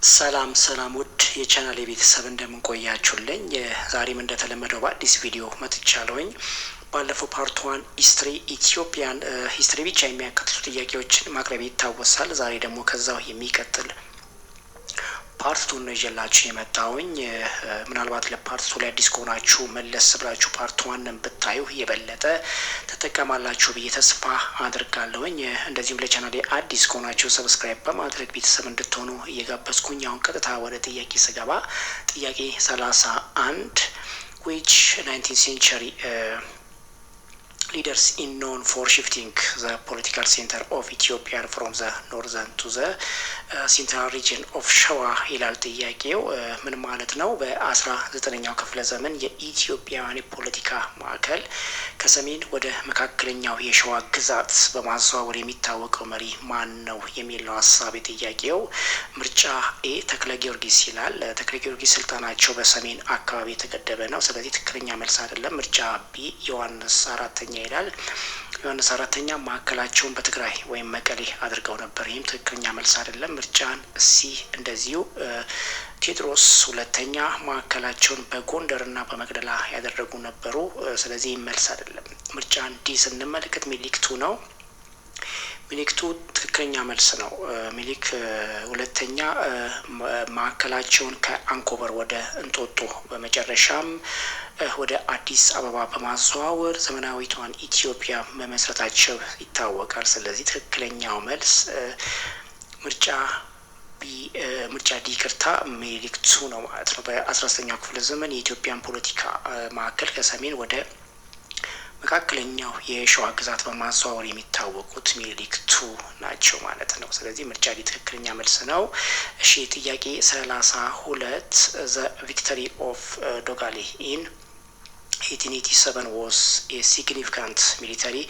ሰላም ውድ የቻናል ቤተሰብ እንደምን ቆያችሁልኝ? ዛሬም እንደተለመደው በአዲስ ቪዲዮ መጥቻለሁኝ። ባለፈው ፓርት 1 ኢትዮጵያን ሂስትሪ ብቻ የሚያካትቱ ጥያቄዎችን ማቅረብ ይታወሳል። ዛሬ ደግሞ ከዛው የሚቀጥል ፓርት 2 ነው ይዤላችሁ የመጣሁኝ። ምናልባት ለፓርት 2 ላይ አዲስ ከሆናችሁ መለስ ብላችሁ ፓርት 1ን ብታዩ የበለጠ ተጠቀማላችሁ ብዬ ተስፋ አድርጋለሁኝ። እንደዚሁም ለቻናሌ አዲስ ከሆናችሁ ሰብስክራይብ በማድረግ ቤተሰብ እንድትሆኑ እየጋበዝኩኝ አሁን ቀጥታ ወደ ጥያቄ ስገባ ጥያቄ 31 which 19th century leaders in known for shifting the political center of Ethiopia from the northern to the central region of Shawa ይላል ጥያቄው። ምን ማለት ነው? በ19ኛው ክፍለ ዘመን የኢትዮጵያውያን ፖለቲካ ማዕከል ከሰሜን ወደ መካከለኛው የሸዋ ግዛት በማዘዋወር የሚታወቀው መሪ ማን ነው የሚል ነው ሀሳብ ጥያቄው። ምርጫ ኤ ተክለ ጊዮርጊስ ይላል። ተክለ ጊዮርጊስ ስልጣናቸው በሰሜን አካባቢ የተገደበ ነው። ስለዚህ ትክክለኛ መልስ አይደለም። ምርጫ ቢ ዮሐንስ አራተኛ ይላል። ዮሐንስ አራተኛ ማዕከላቸውን በትግራይ ወይም መቀሌ አድርገው ነበር። ይህም ትክክለኛ መልስ አይደለም። ምርጫን ሲ እንደዚሁ ቴዎድሮስ ሁለተኛ ማዕከላቸውን በጎንደርና በመቅደላ ያደረጉ ነበሩ። ስለዚህ መልስ አይደለም። ምርጫን ዲ ስንመለከት ሚኒሊክ ቱ ነው። ሚኒሊክ ቱ ትክክለኛ መልስ ነው። ሚኒሊክ ሁለተኛ ማዕከላቸውን ከአንኮበር ወደ እንጦጦ በመጨረሻም ወደ አዲስ አበባ በማዘዋወር ዘመናዊቷን ኢትዮጵያ መመስረታቸው ይታወቃል። ስለዚህ ትክክለኛው መልስ ምርጫ ዲ ቅርታ ሚኒሊክ ቱ ነው ማለት ነው። በ19ኛው ክፍለ ዘመን የኢትዮጵያን ፖለቲካ ማዕከል ከሰሜን ወደ መካከለኛው የሸዋ ግዛት በማዘዋወር የሚታወቁት ሚኒሊክ ቱ ናቸው ማለት ነው። ስለዚህ ምርጫ ዲ ትክክለኛ መልስ ነው። እሺ ጥያቄ 32 the victory of ዶጋሌ in 1887 was a significant military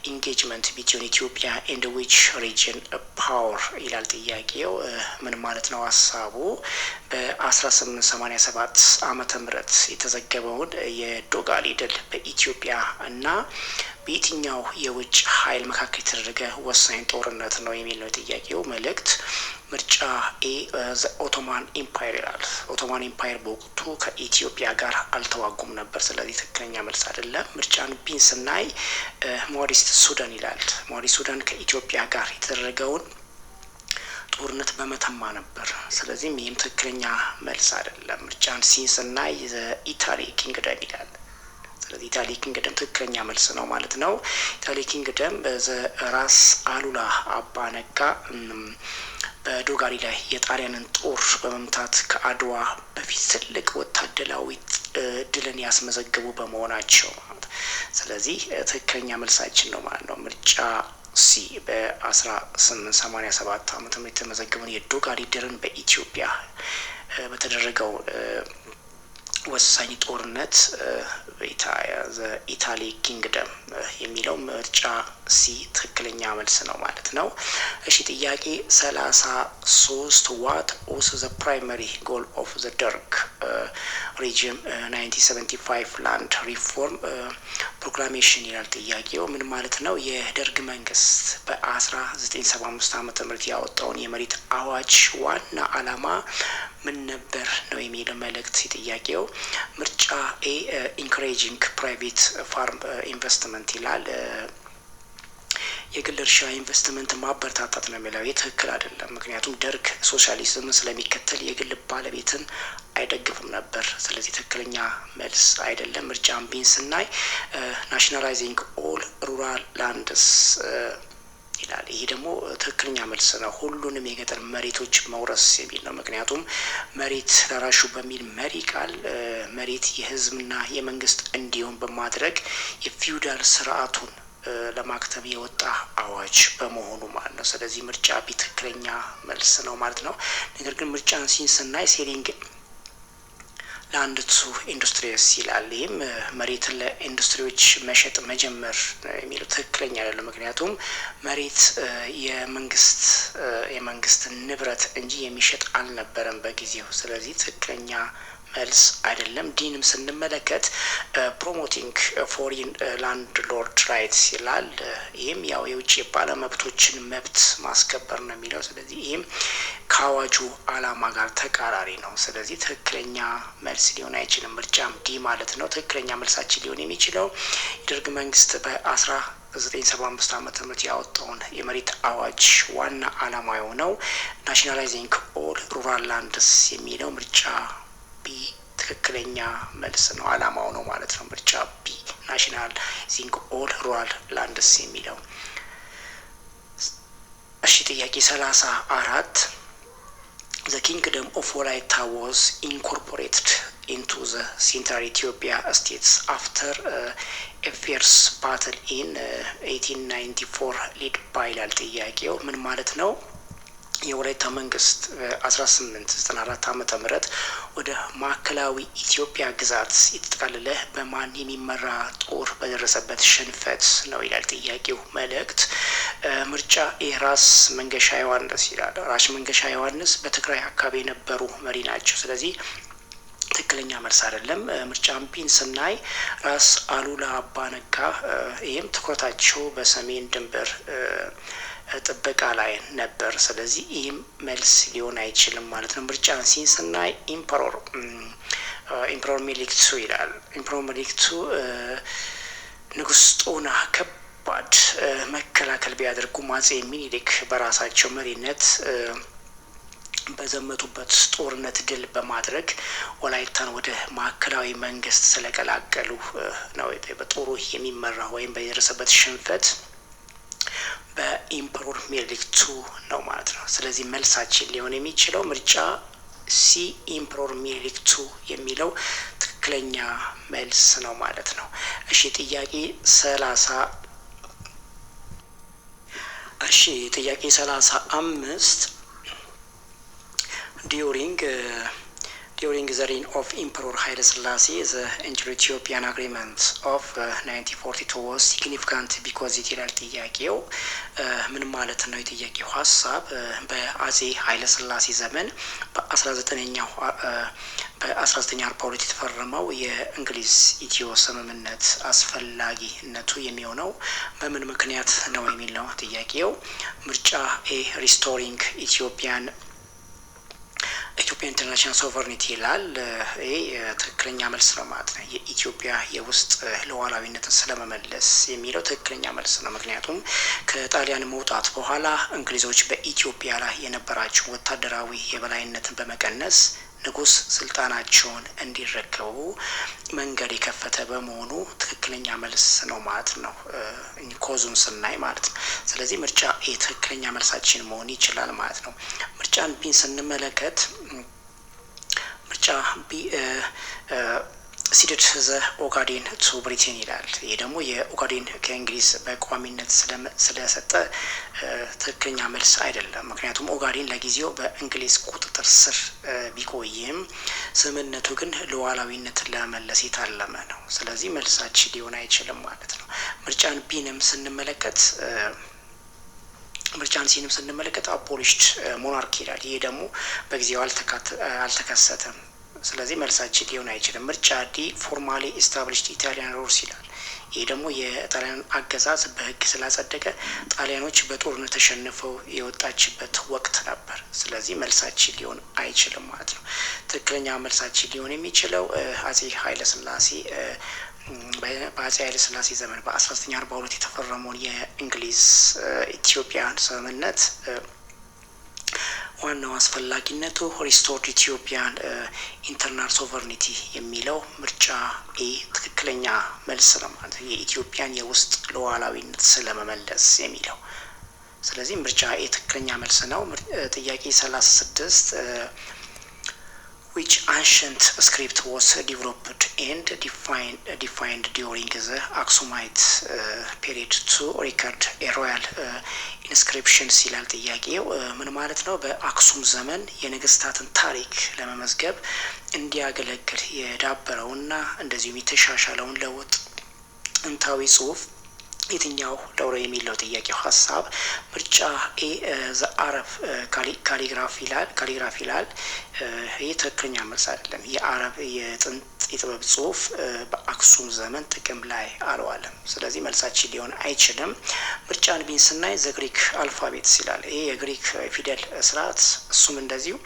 engagement between Ethiopia and which region power ይላል ጥያቄው። ምን ማለት ነው ሀሳቡ? በ1887 ዓመተ ምህረት የተዘገበውን የዶጋሌ ድል በኢትዮጵያ እና በየትኛው የውጭ ኃይል መካከል የተደረገ ወሳኝ ጦርነት ነው የሚል ነው ጥያቄው። መልእክት ምርጫ ኤ ኦቶማን ኢምፓየር ይላል። ኦቶማን ኢምፓየር በወቅቱ ከኢትዮጵያ ጋር አልተዋጉም ነበር። ስለዚህ ትክክለኛ መልስ አይደለም። ምርጫን ቢን ስናይ ሞሪስት ሱዳን ይላል። ሞሪስት ሱዳን ከኢትዮጵያ ጋር የተደረገውን ጦርነት በመተማ ነበር። ስለዚህም ይህም ትክክለኛ መልስ አይደለም። ምርጫን ሲን ስናይ ኢታሊ ኪንግደም ይላል። ስለዚህ ኢታሊ ኪንግደም ትክክለኛ መልስ ነው ማለት ነው። ኢታሊ ኪንግደም ራስ አሉላ አባ ነጋ በዶጋሌ ላይ የጣሊያንን ጦር በመምታት ከአድዋ በፊት ትልቅ ወታደራዊ ድልን ያስመዘገቡ በመሆናቸው ማለት። ስለዚህ ትክክለኛ መልሳችን ነው ማለት ነው። ምርጫ ሲ በ1887 ዓመተ ምህረት የተመዘገበውን የዶጋሌ ድልን በኢትዮጵያ በተደረገው ወሳኝ ጦርነት ኢታሊ ኪንግደም የሚለው ምርጫ ሲ ትክክለኛ መልስ ነው ማለት ነው። እሺ ጥያቄ 33 what was the primary goal of the Derg regime 1975 land reform proclamation ይላል ጥያቄው። ምን ማለት ነው? የደርግ መንግስት በ1975 ዓመተ ምህረት ያወጣውን የመሬት አዋጅ ዋና አላማ ምን ነበር ነው የሚለው መልእክት ጥያቄው። ምርጫ ኤ ኢንኮሬጂንግ ፕራይቬት ፋርም ኢንቨስትመንት ይላል። የግል እርሻ ኢንቨስትመንት ማበረታታት ነው የሚለው። ትክክል አይደለም። ምክንያቱም ደርግ ሶሻሊዝም ስለሚከተል የግል ባለቤትን አይደግፍም ነበር። ስለዚህ ትክክለኛ መልስ አይደለም። ምርጫን ቢን ስናይ ናሽናላይዚንግ ኦል ሩራል ላንድስ ይላል። ይሄ ደግሞ ትክክለኛ መልስ ነው። ሁሉንም የገጠር መሬቶች መውረስ የሚል ነው። ምክንያቱም መሬት ለራሹ በሚል መሪ ቃል መሬት የህዝብና የመንግስት እንዲሆን በማድረግ የፊውዳል ስርዓቱን ለማክተም የወጣ አዋጅ በመሆኑ ማለት ነው። ስለዚህ ምርጫ ቢ ትክክለኛ መልስ ነው ማለት ነው። ነገር ግን ምርጫን ሲን ስናይ ሴሊንግ ለአንድ ቱ ኢንዱስትሪስ ይላል። ይህም መሬትን ለኢንዱስትሪዎች መሸጥ መጀመር የሚለው ትክክለኛ አይደለም። ምክንያቱም መሬት የመንግስት ንብረት እንጂ የሚሸጥ አልነበረም በጊዜው። ስለዚህ ትክክለኛ መልስ አይደለም። ዲንም ስንመለከት ፕሮሞቲንግ ፎሪን ላንድ ሎርድ ራይትስ ይላል። ይህም ያው የውጭ ባለመብቶችን መብት ማስከበር ነው የሚለው። ስለዚህ ይህም ከአዋጁ ዓላማ ጋር ተቃራሪ ነው። ስለዚህ ትክክለኛ መልስ ሊሆን አይችልም። ምርጫም ዲ ማለት ነው። ትክክለኛ መልሳችን ሊሆን የሚችለው የደርግ መንግስት በ1975 ዓመተ ምህረት ያወጣውን የመሬት አዋጅ ዋና ዓላማ የሆነው ናሽናላይዚንግ ኦል ሩራል ላንድስ የሚለው ምርጫ ቢ ትክክለኛ መልስ ነው። ዓላማው ነው ማለት ነው። ምርጫ ቢ ናሽናላይዚንግ ኦል ሩራል ላንድስ የሚለው። እሺ ጥያቄ 34 The Kingdom of Wolaita was incorporated into the Central Ethiopia states after a fierce battle in 1894 led by ይላል ጥያቄው። ምን ማለት ነው? የወላይታ መንግስት 1894 ዓመተ ምህረት ወደ ማዕከላዊ ኢትዮጵያ ግዛት የተጠቃለለ በማን የሚመራ ጦር በደረሰበት ሽንፈት ነው ይላል ጥያቄው መልእክት። ምርጫ ራስ መንገሻ ዮሐንስ ይላል። ራስ መንገሻ ዮሐንስ በትግራይ አካባቢ የነበሩ መሪ ናቸው። ስለዚህ ትክክለኛ መልስ አይደለም። ምርጫን ቢን ስናይ ራስ አሉላ አባ ነጋ፣ ይህም ትኩረታቸው በሰሜን ድንበር ጥበቃ ላይ ነበር። ስለዚህ ይህም መልስ ሊሆን አይችልም ማለት ነው። ምርጫን ሲን ስናይ ኢምፐረር ሚኒሊክ ይላል። ኢምፐረር ሚኒሊክ ንጉስ ጦና ከባድ መከላከል ቢያደርጉም አጼ ሚኒሊክ በራሳቸው መሪነት በዘመቱበት ጦርነት ድል በማድረግ ወላይታን ወደ ማዕከላዊ መንግስት ስለቀላቀሉ ነው በጦሩ የሚመራ ወይም በደረሰበት ሽንፈት በኢምፐረር ሚኒሊክ ነው ማለት ነው። ስለዚህ መልሳችን ሊሆን የሚችለው ምርጫ ሲ ኢምፐረር ሚኒሊክ የሚለው ትክክለኛ መልስ ነው ማለት ነው። እሺ ጥያቄ 35 During the reign of Emperor Haile Selassie, the Inter-Ethiopian Agreement of 1942 was significant because it ይላል ጥያቄው። ምን ማለት ነው? የጥያቄው ሀሳብ በአጼ ኃይለ ሥላሴ ዘመን በ1942 የተፈረመው የእንግሊዝ ኢትዮ ስምምነት አስፈላጊነቱ የሚሆነው በምን ምክንያት ነው የሚል ነው ጥያቄው። ምርጫ ኤ ሪስቶሪንግ ኢትዮጵያን ኢንተርናሽናል ሶቨርኒቲ ይላል። ይሄ ትክክለኛ መልስ ነው ማለት ነው። የኢትዮጵያ የውስጥ ሉዓላዊነትን ስለመመለስ የሚለው ትክክለኛ መልስ ነው። ምክንያቱም ከጣሊያን መውጣት በኋላ እንግሊዞች በኢትዮጵያ ላይ የነበራቸው ወታደራዊ የበላይነትን በመቀነስ ንጉስ ስልጣናቸውን እንዲረከቡ መንገድ የከፈተ በመሆኑ ትክክለኛ መልስ ነው ማለት ነው። ኮዙን ስናይ ማለት ነው። ስለዚህ ምርጫ ኤ ትክክለኛ መልሳችን መሆን ይችላል ማለት ነው። ምርጫን ቢን ስንመለከት ምርጫ ቢ ሲደድ ዘ ኦጋዴን ቱ ብሪቴን ይላል። ይህ ደግሞ የኦጋዴን ከእንግሊዝ በቋሚነት ስለሰጠ ትክክለኛ መልስ አይደለም። ምክንያቱም ኦጋዴን ለጊዜው በእንግሊዝ ቁጥጥር ስር ቢቆይም ስምምነቱ ግን ሉዓላዊነትን ለመመለስ የታለመ ነው። ስለዚህ መልሳችን ሊሆን አይችልም ማለት ነው። ምርጫን ቢንም ስንመለከት አቦሊሽድ ሞናርኪ ይላል። ይህ ደግሞ በጊዜው አልተከሰተም። ስለዚህ መልሳችን ሊሆን አይችልም። ምርጫ ዲ ፎርማሊ ኢስታብሊሽድ ኢታሊያን ሩልስ ይላል። ይህ ደግሞ የጣሊያን አገዛዝ በህግ ስላጸደቀ ጣሊያኖች በጦርነት ተሸንፈው የወጣችበት ወቅት ነበር። ስለዚህ መልሳችን ሊሆን አይችልም ማለት ነው። ትክክለኛ መልሳችን ሊሆን የሚችለው አጼ ኃይለ ሥላሴ በአጼ ኃይለ ሥላሴ ዘመን በ1942 የተፈረመውን የእንግሊዝ ኢትዮጵያን ስምምነት ዋናው አስፈላጊነቱ ሪስቶርድ ኢትዮጵያን ኢንተርናል ሶቨርኒቲ የሚለው ምርጫ ኤ ትክክለኛ መልስ ነው ማለት ነው። የኢትዮጵያን የውስጥ ሉዓላዊነት ስለመመለስ የሚለው። ስለዚህ ምርጫ ኤ ትክክለኛ መልስ ነው። ጥያቄ 36 which ancient script was developed and defined during the Aksumite period to record a royal inscriptions ይላል ጥያቄው። ምን ማለት ነው? በአክሱም ዘመን የነገስታትን ታሪክ ለመመዝገብ እንዲያገለግል የዳበረውና እንደዚሁም የተሻሻለውን ለውጥ ጥንታዊ ጽሑፍ የትኛው ለውረ የሚለው ጥያቄው ሀሳብ ምርጫ ኤ ዘ አረብ ካሊግራፊ ይላል። ይህ ትክክለኛ መልስ አይደለም። የአረብ የጥንት የጥበብ ጽሁፍ በአክሱም ዘመን ጥቅም ላይ አልዋለም። ስለዚህ መልሳችን ሊሆን አይችልም። ምርጫን ቢን ስናይ ዘ ግሪክ አልፋቤትስ ይላል። ይህ የግሪክ ፊደል ስርዓት እሱም እንደዚሁ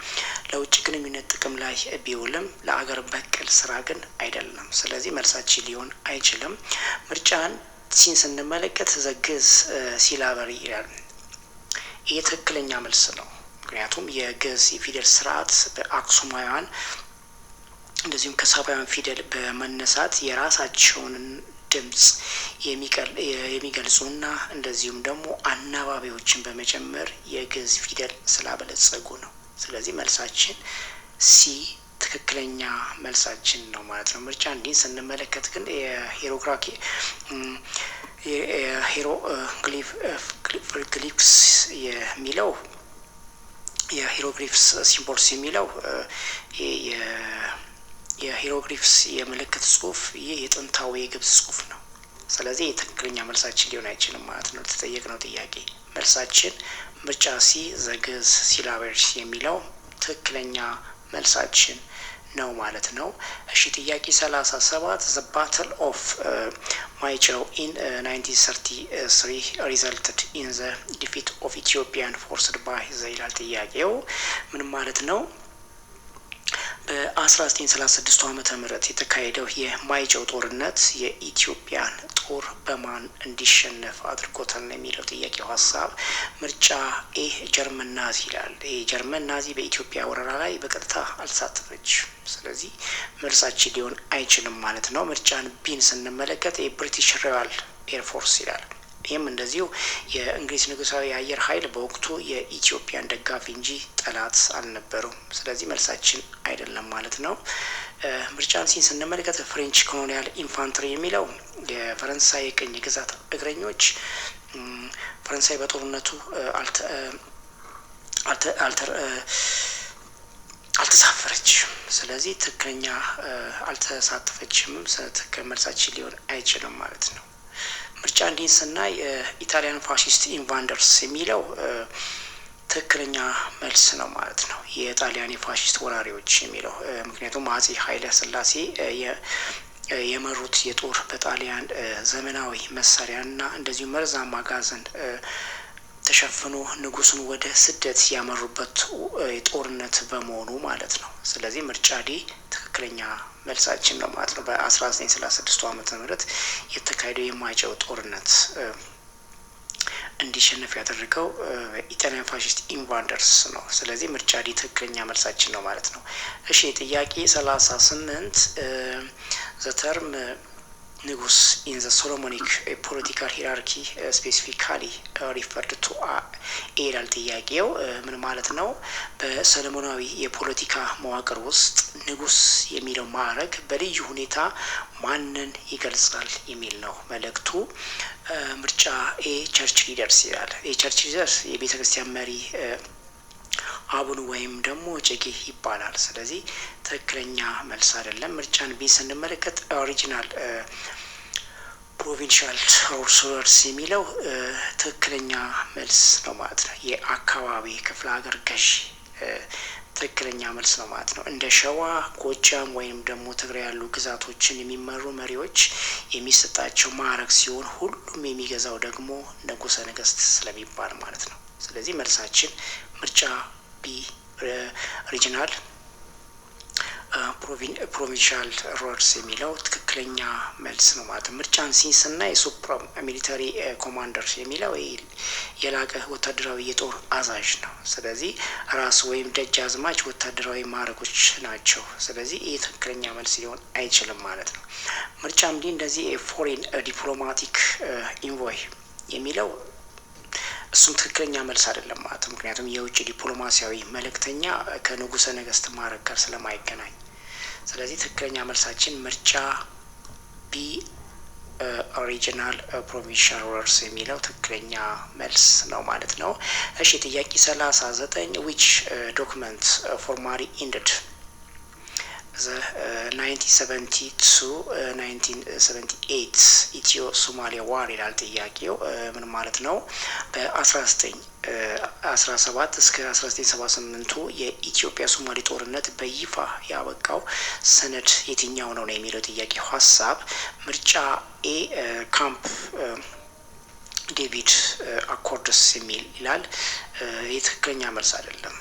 ለውጭ ግንኙነት ጥቅም ላይ ቢውልም ለአገር በቀል ስራ ግን አይደለም። ስለዚህ መልሳችን ሊሆን አይችልም። ምርጫን ሲን ስንመለከት ዘግዝ ሲላበሪ ይላል። ይህ ትክክለኛ መልስ ነው። ምክንያቱም የግዕዝ የፊደል ስርዓት በአክሱማውያን እንደዚሁም ከሳባውያን ፊደል በመነሳት የራሳቸውን ድምጽ የሚገልጹና እንደዚሁም ደግሞ አናባቢዎችን በመጨመር የግዕዝ ፊደል ስላበለጸጉ ነው። ስለዚህ መልሳችን ሲ ትክክለኛ መልሳችን ነው ማለት ነው። ምርጫ እንዲህ ስንመለከት ግን የሂሮግሊፍስ የሚለው የሂሮግሊፍስ ሲምቦልስ የሚለው የሂሮግሊፍስ የምልክት ጽሁፍ ይህ የጥንታዊ የግብጽ ጽሁፍ ነው። ስለዚህ የትክክለኛ መልሳችን ሊሆን አይችልም ማለት ነው። የተጠየቅነው ጥያቄ መልሳችን ምርጫ ሲ ዘግዝ ሲላበሪስ የሚለው ትክክለኛ መልሳችን ነው ማለት ነው። እሺ ጥያቄ 37 ዘ ባትል ኦፍ ማይጨው ኢን 1933 ሪዘልትድ ኢን ዘ ዲፊት ኦፍ ኢትዮጵያን ፎርስድ ባይ ዘ ይላል ጥያቄው። ምን ማለት ነው? በ1936 ዓመተ ምህረት የተካሄደው የማይጨው ጦርነት የኢትዮጵያን ጦር በማን እንዲሸነፍ አድርጎታል ነው የሚለው ጥያቄው ሀሳብ። ምርጫ ኤ ጀርመን ናዚ ይላል። ጀርመን ናዚ በኢትዮጵያ ወረራ ላይ በቀጥታ አልተሳተፈችም። ስለዚህ መልሳችን ሊሆን አይችልም ማለት ነው። ምርጫን ቢን ስንመለከት የብሪቲሽ ሮያል ኤርፎርስ ይላል። ይህም እንደዚሁ የእንግሊዝ ንጉሳዊ የአየር ኃይል በወቅቱ የኢትዮጵያን ደጋፊ እንጂ ጠላት አልነበሩም። ስለዚህ መልሳችን አይደለም ማለት ነው። ምርጫን ሲን ስንመለከት ፍሬንች ኮሎኒያል ኢንፋንትሪ የሚለው የፈረንሳይ የቅኝ ግዛት እግረኞች ፈረንሳይ በጦርነቱ አልተሳፈረችም። ስለዚህ ትክክለኛ አልተሳተፈችም። ትክክል መልሳችን ሊሆን አይችልም ማለት ነው። ምርጫ እንዲህ ስናይ ኢታሊያን ፋሺስት ኢንቫንደርስ የሚለው ትክክለኛ መልስ ነው ማለት ነው። የጣሊያን የፋሺስት ወራሪዎች የሚለው ምክንያቱም አጼ ኃይለ ሥላሴ የመሩት የጦር በጣሊያን ዘመናዊ መሳሪያና እንደዚሁ መርዛማ ጋዝን ተሸፍኖ ንጉሱን ወደ ስደት ያመሩበት ጦርነት በመሆኑ ማለት ነው። ስለዚህ ምርጫ ዲ ትክክለኛ መልሳችን ነው ማለት ነው። በ1936 ዓመተ ምህረት የተካሄደው የማይጨው ጦርነት እንዲሸነፍ ያደረገው ኢጣሊያን ፋሺስት ኢንቫንደርስ ነው። ስለዚህ ምርጫ ዲ ትክክለኛ መልሳችን ነው ማለት ነው። እሺ ጥያቄ 38 ዘተርም ንጉስ ኢን ዘ ሶሎሞኒክ ፖለቲካል ሂራርኪ ስፔሲፊካሊ ሪፈርድ ቱ ይላል ጥያቄው። ምን ማለት ነው? በሰለሞናዊ የፖለቲካ መዋቅር ውስጥ ንጉስ የሚለው ማዕረግ በልዩ ሁኔታ ማንን ይገልጻል የሚል ነው መልእክቱ። ምርጫ ኤ ቸርች ሊደርስ ይላል። የቸርች ሊደርስ የቤተ ክርስቲያን መሪ አቡን ወይም ደግሞ እጨጌ ይባላል። ስለዚህ ትክክለኛ መልስ አይደለም። ምርጫን ቢ ስንመለከት ኦሪጂናል ፕሮቪንሻል ሩለርስ የሚለው ትክክለኛ መልስ ነው ማለት ነው። የአካባቢ ክፍለ ሀገር ገዢ ትክክለኛ መልስ ነው ማለት ነው። እንደ ሸዋ፣ ጎጃም ወይም ደግሞ ትግራይ ያሉ ግዛቶችን የሚመሩ መሪዎች የሚሰጣቸው ማዕረግ ሲሆን ሁሉም የሚገዛው ደግሞ ንጉሠ ነገሥት ስለሚባል ማለት ነው። ስለዚህ መልሳችን ምርጫ ቢ ሪጂናል ፕሮቪንሻል ሩለርስ የሚለው ትክክለኛ መልስ ነው ማለት ነው። ምርጫን ሲንስና የሱፕራም ሚሊታሪ ኮማንደር የሚለው የላቀ ወታደራዊ የጦር አዛዥ ነው። ስለዚህ ራስ ወይም ደጃዝማች ወታደራዊ ማዕረጎች ናቸው። ስለዚህ ይህ ትክክለኛ መልስ ሊሆን አይችልም ማለት ነው። ምርጫም ዲ እንደዚህ ፎሬን ዲፕሎማቲክ ኢንቮይ የሚለው እሱም ትክክለኛ መልስ አይደለም ማለት ነው። ምክንያቱም የውጭ ዲፕሎማሲያዊ መልእክተኛ ከንጉሠ ነገሥት ማዕረግ ጋር ስለማይገናኝ። ስለዚህ ትክክለኛ መልሳችን ምርጫ ቢ ኦሪጂናል ፕሮቪንሻል ሩለርስ የሚለው ትክክለኛ መልስ ነው ማለት ነው። እሺ ጥያቄ 39 ዊች ዶክመንት ፎርማሊ ኢንድድ 1972-1978 ኢትዮ ሶማሊያ ዋር ይላል ጥያቄው። ምን ማለት ነው? በ1917 እስከ 1978 የኢትዮጵያ ሶማሌ ጦርነት በይፋ ያበቃው ሰነድ የትኛው ነው ነው የሚለው ጥያቄው ሀሳብ። ምርጫ ኤ ካምፕ ዴቪድ አኮርድስ የሚል ይላል። የትክክለኛ መልስ አይደለም።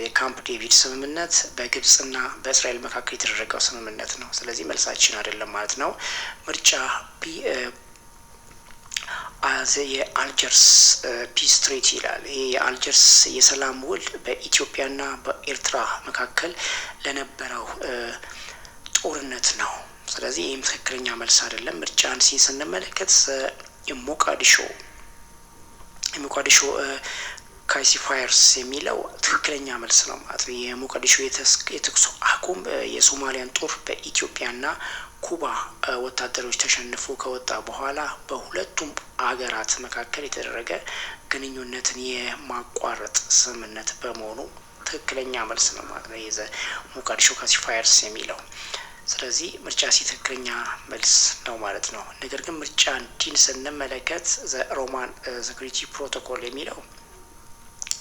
የካምፕ ዴቪድ ስምምነት በግብጽና በእስራኤል መካከል የተደረገው ስምምነት ነው። ስለዚህ መልሳችን አይደለም ማለት ነው። ምርጫ ቢ የአልጀርስ ፒስ ትሪቲ ይላል። ይህ የአልጀርስ የሰላም ውል በኢትዮጵያና በኤርትራ መካከል ለነበረው ጦርነት ነው። ስለዚህ ይህም ትክክለኛ መልስ አይደለም። ምርጫን ሲ ስንመለከት የሞቃዲሾ ካሲፋየርስ የሚለው ትክክለኛ መልስ ነው ማለት ነው። የሞቃዲሾ የተኩስ አቁም የሶማሊያን ጦር በኢትዮጵያና ኩባ ወታደሮች ተሸንፎ ከወጣ በኋላ በሁለቱም አገራት መካከል የተደረገ ግንኙነትን የማቋረጥ ስምምነት በመሆኑ ትክክለኛ መልስ ነው ማለት ነው። የዘ ሞቃዲሾ ካሲፋየርስ የሚለው ስለዚህ ምርጫ ሲ ትክክለኛ መልስ ነው ማለት ነው። ነገር ግን ምርጫ ዲን ስንመለከት ዘ ሮማን ሴኩሪቲ ፕሮቶኮል የሚለው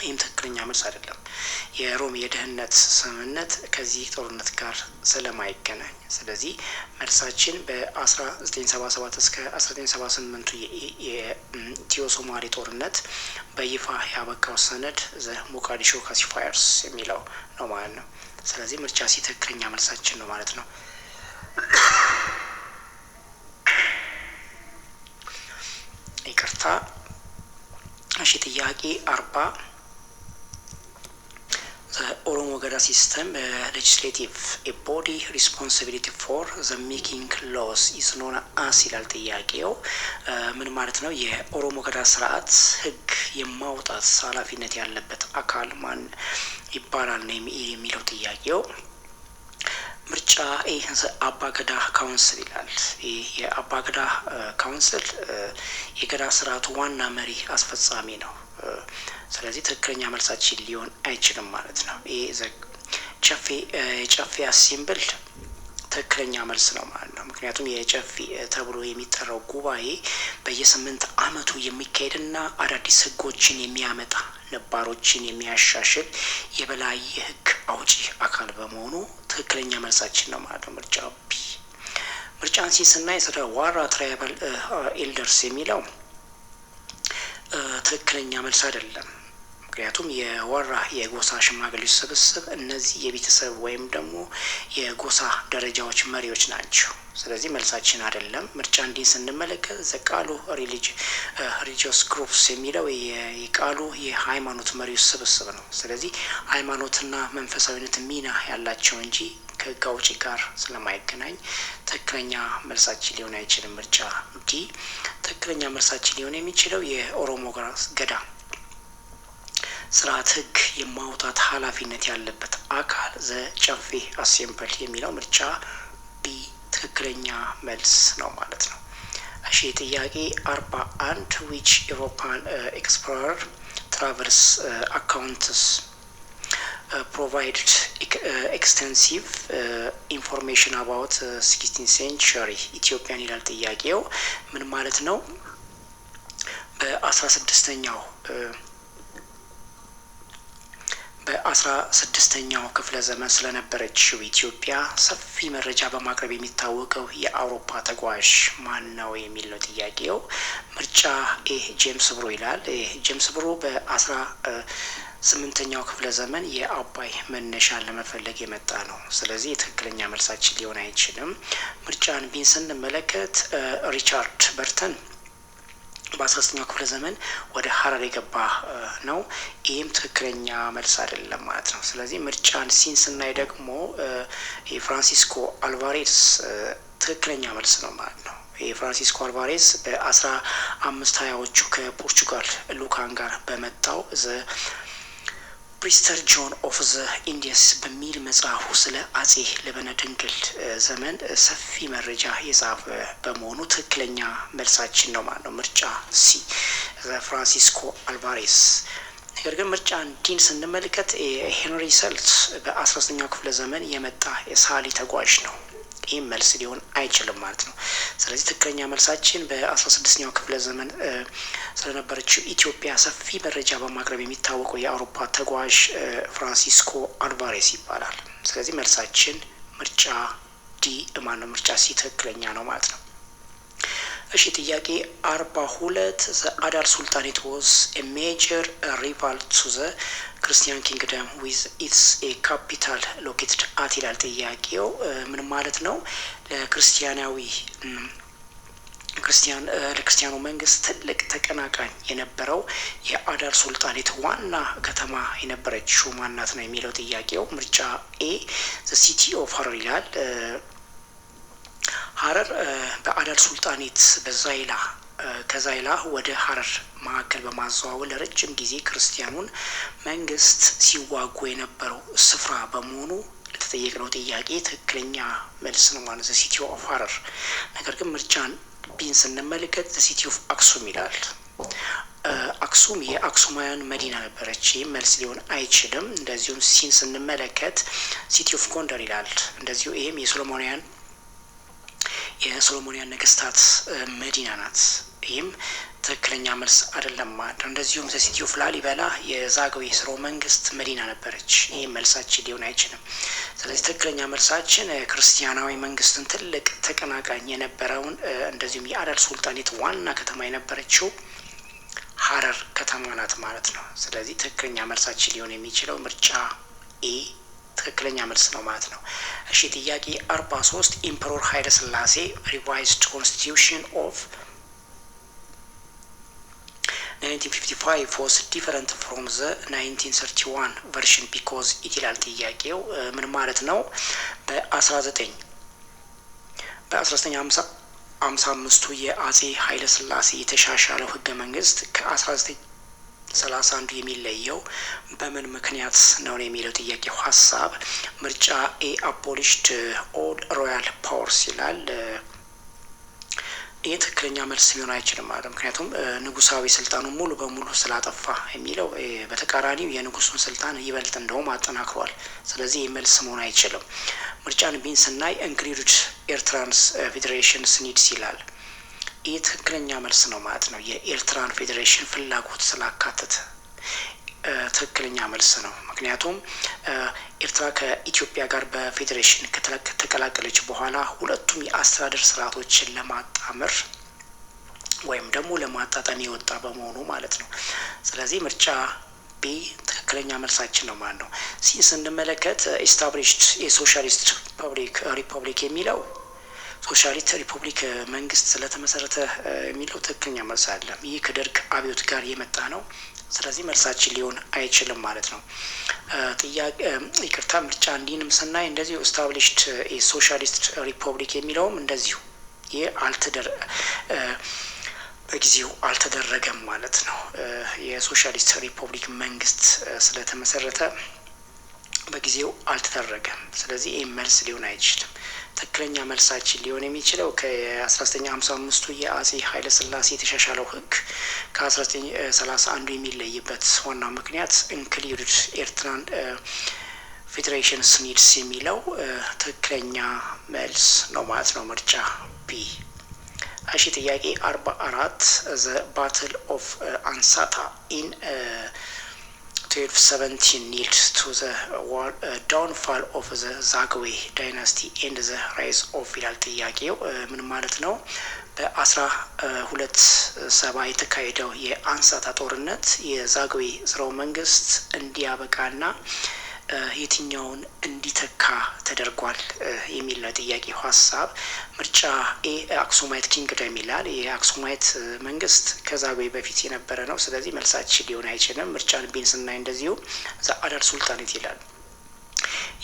ይህም ትክክለኛ መልስ አይደለም። የሮም የደህንነት ስምምነት ከዚህ ጦርነት ጋር ስለማይገናኝ ስለዚህ መልሳችን በ1977 እስከ 1978 የኢትዮ ሶማሌ ጦርነት በይፋ ያበቃው ሰነድ ዘ ሞቃዲሾ ካሲፋየርስ የሚለው ነው ማለት ነው። ስለዚህ ምርጫ ሲ ትክክለኛ መልሳችን ነው ማለት ነው። ይቅርታ። እሺ ጥያቄ 40 ኦሮሞ ገዳ ሲስተም ሌጅስሌቲቭ ቦዲ ሪስፖንሲቢሊቲ ፎር ዘ ሜኪንግ ሎስ ኢዝ ኖን አስ ይላል ጥያቄው። ምን ማለት ነው? የኦሮሞ ገዳ ስርዓት ህግ የማውጣት ኃላፊነት ያለበት አካል ማን ይባላል ነው የሚለው ጥያቄው። ምርጫ አባገዳ ካውንስል ይላል። የአባገዳ ካውንስል የገዳ ስርዓቱ ዋና መሪ አስፈጻሚ ነው። ስለዚህ ትክክለኛ መልሳችን ሊሆን አይችልም ማለት ነው። ይሄ የጨፌ አሲምብል ትክክለኛ መልስ ነው ማለት ነው። ምክንያቱም የጨፌ ተብሎ የሚጠራው ጉባኤ በየ8 አመቱ የሚካሄድና አዳዲስ ህጎችን የሚያመጣ ነባሮችን የሚያሻሽል የበላይ የህግ አውጪ አካል በመሆኑ ትክክለኛ መልሳችን ነው ማለት ነው። ምርጫ ቢ። ምርጫን ሲስናይ ስለ ዋራ ትራይባል ኤልደርስ የሚለው ትክክለኛ መልስ አይደለም። ምክንያቱም የዋራ የጎሳ ሽማግሌዎች ስብስብ እነዚህ የቤተሰብ ወይም ደግሞ የጎሳ ደረጃዎች መሪዎች ናቸው። ስለዚህ መልሳችን አይደለም። ምርጫ እንዲህ ስንመለከት ዘቃሉ ሪሊጂየስ ግሩፕስ የሚለው የቃሉ የሃይማኖት መሪዎች ስብስብ ነው። ስለዚህ ሃይማኖትና መንፈሳዊነት ሚና ያላቸው እንጂ ከህግ አውጪ ጋር ስለማይገናኝ ትክክለኛ መልሳችን ሊሆን አይችልም። ምርጫ ዲ። ትክክለኛ መልሳችን ሊሆን የሚችለው የኦሮሞ ገዳ ስርዓት ህግ የማውጣት ኃላፊነት ያለበት አካል ዘ ጨፌ አሴምብል የሚለው ምርጫ ቢ ትክክለኛ መልስ ነው ማለት ነው። እሺ ጥያቄ 41 ዊች ኢሮፓን ኤክስፕሎረር ትራቨልስ አካውንትስ provided extensive information about 16th century ኢትዮጵያን ይላል ጥያቄው። ምን ማለት ነው? በ16ኛው ክፍለ ዘመን ስለነበረችው ኢትዮጵያ ሰፊ መረጃ በማቅረብ የሚታወቀው የአውሮፓ ተጓዥ ማን ነው የሚል ነው ጥያቄው። ምርጫ ኤ ጄምስ ብሩ ይላል። ጄምስ ብሩ በ18ኛው ክፍለ ዘመን የአባይ መነሻን ለመፈለግ የመጣ ነው። ስለዚህ የትክክለኛ መልሳችን ሊሆን አይችልም። ምርጫን ቢን ስንመለከት ሪቻርድ በርተን በ19ኛው ክፍለ ዘመን ወደ ሀረር የገባ ነው። ይህም ትክክለኛ መልስ አይደለም ማለት ነው። ስለዚህ ምርጫን ሲን ስናይ ደግሞ የፍራንሲስኮ አልቫሬዝ ትክክለኛ መልስ ነው ማለት ነው። የፍራንሲስኮ አልቫሬዝ በ1520ዎቹ ከፖርቹጋል ሉካን ጋር በመጣው ዘ ፕሪስተር ጆን ኦፍ ዘ ኢንዲየንስ በሚል መጽሐፉ ስለ አጼ ልበነ ድንግል ዘመን ሰፊ መረጃ የጻፈ በመሆኑ ትክክለኛ መልሳችን ነው ማለት ነው። ምርጫ ሲ ፍራንሲስኮ አልቫሬዝ። ነገር ግን ምርጫ ዲን ስንመለከት ሄንሪ ሰልት በ19ኛው ክፍለ ዘመን የመጣ የሳሊ ተጓዥ ነው። ይህም መልስ ሊሆን አይችልም ማለት ነው። ስለዚህ ትክክለኛ መልሳችን በ16ኛው ክፍለ ዘመን ስለነበረችው ኢትዮጵያ ሰፊ መረጃ በማቅረብ የሚታወቀው የአውሮፓ ተጓዥ ፍራንሲስኮ አልቫሬስ ይባላል። ስለዚህ መልሳችን ምርጫ ዲ ማነው ምርጫ ሲ ትክክለኛ ነው ማለት ነው። እሺ ጥያቄ 42 አዳል ሱልጣኔት ዋዝ ኤ ሜጀር ሪቫል ቱ ዘ ክርስቲያን ኪንግደም ዊዝ ኢትስ ኤ ካፒታል ሎኬትድ አት ይላል ጥያቄው። ምን ማለት ነው? ለክርስቲያኑ መንግስት ትልቅ ተቀናቃኝ የነበረው የአዳል ሱልጣኔት ዋና ከተማ የነበረችው ማናት ነው የሚለው ጥያቄው። ምርጫ ኤ ዘ ሲቲ ኦፍ ሀረር ይላል። ሀረር በአዳል ሱልጣኔት ከዛይላ ወደ ሀረር ማዕከል በማዘዋወር ለረጅም ጊዜ ክርስቲያኑን መንግስት ሲዋጉ የነበረው ስፍራ በመሆኑ ለተጠየቅነው ጥያቄ ትክክለኛ መልስ ነው ማለት ዘ ሲቲ ኦፍ ሀረር። ነገር ግን ምርጫን ቢን ስንመለከት ዘ ሲቲ ኦፍ አክሱም ይላል። አክሱም የአክሱማውያን መዲና ነበረች። ይህም መልስ ሊሆን አይችልም። እንደዚሁም ሲን ስንመለከት ሲቲ ኦፍ ጎንደር ይላል። እንደዚሁ ይህም የሶሎሞኒያን ነገስታት መዲና ናት። ይህም ትክክለኛ መልስ አይደለም ማለት ነው። እንደዚሁም ዘ ሲቲ ኦፍ ላሊበላ የዛግዌ ስርወ መንግስት መዲና ነበረች። ይህም መልሳችን ሊሆን አይችልም። ስለዚህ ትክክለኛ መልሳችን ክርስቲያናዊ መንግስትን ትልቅ ተቀናቃኝ የነበረውን እንደዚሁም የአዳል ሱልጣኔት ዋና ከተማ የነበረችው ሀረር ከተማ ናት ማለት ነው። ስለዚህ ትክክለኛ መልሳችን ሊሆን የሚችለው ምርጫ ኤ ትክክለኛ መልስ ነው ማለት ነው። እሺ ጥያቄ 43 ኢምፐሮር ኃይለ ሥላሴ ሪቫይዝድ ኮንስቲቱሽን ኦፍ 1955 was different from the 1931 version because it ይላል ጥያቄው። ምን ማለት ነው? በ1955 የአጼ ኃይለ ሥላሴ የተሻሻለው ህገ መንግስት ከ1931 የሚለየው በምን ምክንያት ነው የሚለው ጥያቄው ሀሳብ። ምርጫ ኤ abolished all royal powers ይላል። ይህ ትክክለኛ መልስ ሊሆን አይችልም ማለት ነው። ምክንያቱም ንጉሳዊ ስልጣኑን ሙሉ በሙሉ ስላጠፋ የሚለው በተቃራኒው የንጉሱን ስልጣን ይበልጥ እንደውም አጠናክሯል። ስለዚህ ይህ መልስ መሆን አይችልም። ምርጫን ቢን ስናይ ኢንክሉድድ ኤርትራንስ ፌዴሬሽንስ ኒድስ ይላል። ይህ ትክክለኛ መልስ ነው ማለት ነው። የኤርትራን ፌዴሬሽን ፍላጎት ስላካተተ ትክክለኛ መልስ ነው። ምክንያቱም ኤርትራ ከኢትዮጵያ ጋር በፌዴሬሽን ከተቀላቀለች በኋላ ሁለቱም የአስተዳደር ስርዓቶችን ለማጣመር ወይም ደግሞ ለማጣጣም የወጣ በመሆኑ ማለት ነው። ስለዚህ ምርጫ ቢ ትክክለኛ መልሳችን ነው ማለት ነው። ሲ ስንመለከት ኢስታብሊሽድ የሶሻሊስት ሪፐብሊክ የሚለው ሶሻሊስት ሪፐብሊክ መንግስት ስለተመሰረተ የሚለው ትክክለኛ መልስ አይደለም። ይህ ከደርግ አብዮት ጋር የመጣ ነው። ስለዚህ መልሳችን ሊሆን አይችልም ማለት ነው። ጥያቄ ይቅርታ ምርጫ እንዲንም ስናይ እንደዚሁ ኢስታብሊሽድ የሶሻሊስት ሪፐብሊክ የሚለውም እንደዚሁ ይህ በጊዜው አልተደረገም ማለት ነው። የሶሻሊስት ሪፐብሊክ መንግስት ስለተመሰረተ በጊዜው አልተደረገም። ስለዚህ ይህ መልስ ሊሆን አይችልም። ትክክለኛ መልሳችን ሊሆን የሚችለው ከ1955 የአጼ ኃይለ ሥላሴ የተሻሻለው ህግ ከ1931 የሚለይበት ዋናው ምክንያት ኢንክሉድድ ኤርትራን ፌዴሬሽንስ ኒድስ የሚለው ትክክለኛ መልስ ነው ማለት ነው። ምርጫ ቢ። እሺ ጥያቄ 44 ዘ ባትል ኦፍ አንሳታ ኢን 1217 leads to the downfall of the Zagwe dynasty and the rise of ይላል ጥያቄው። ምን ማለት ነው? በ1270 የተካሄደው የአንሳታ ጦርነት የዛግዌ ስርወ መንግስት እንዲያበቃና የትኛውን እንዲተካ ተደርጓል የሚል ነው ጥያቄው ሀሳብ። ምርጫ ኤ አክሱማይት ኪንግደም ይላል። የአክሱማይት መንግስት ከዛግዌ በፊት የነበረ ነው። ስለዚህ መልሳችን ሊሆን አይችልም። ምርጫን ቢን ስናይ እንደዚሁ አዳል ሱልጣኔት ይላል።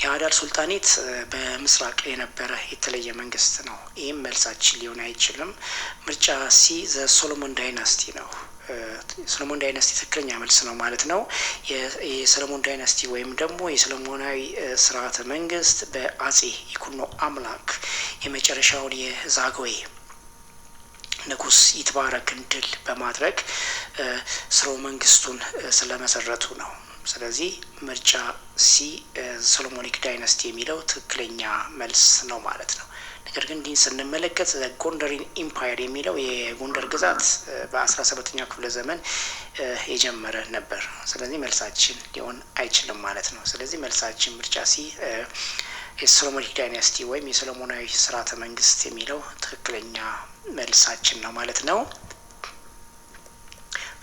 የአዳል ሱልጣኔት በምስራቅ የነበረ የተለየ መንግስት ነው። ይህም መልሳችን ሊሆን አይችልም። ምርጫ ሲ ዘ ሶሎሞን ዳይናስቲ ነው። የሰሎሞን ዳይናስቲ ትክክለኛ መልስ ነው ማለት ነው። የሰሎሞን ዳይናስቲ ወይም ደግሞ የሰሎሞናዊ ስርዓተ መንግስት በአጼ ይኩኖ አምላክ የመጨረሻውን የዛግዌ ንጉስ ይትባረክን ድል በማድረግ ስርወ መንግስቱን ስለመሰረቱ ነው። ስለዚህ ምርጫ ሲ ሶሎሞኒክ ዳይነስቲ የሚለው ትክክለኛ መልስ ነው ማለት ነው። ነገር ግን እንዲህ ስንመለከት ጎንደሪን ኢምፓየር የሚለው የጎንደር ግዛት በ17ኛው ክፍለ ዘመን የጀመረ ነበር። ስለዚህ መልሳችን ሊሆን አይችልም ማለት ነው። ስለዚህ መልሳችን ምርጫ ሲ የሶሎሞኒክ ዳይነስቲ ወይም የሶሎሞናዊ ስርዓተ መንግስት የሚለው ትክክለኛ መልሳችን ነው ማለት ነው።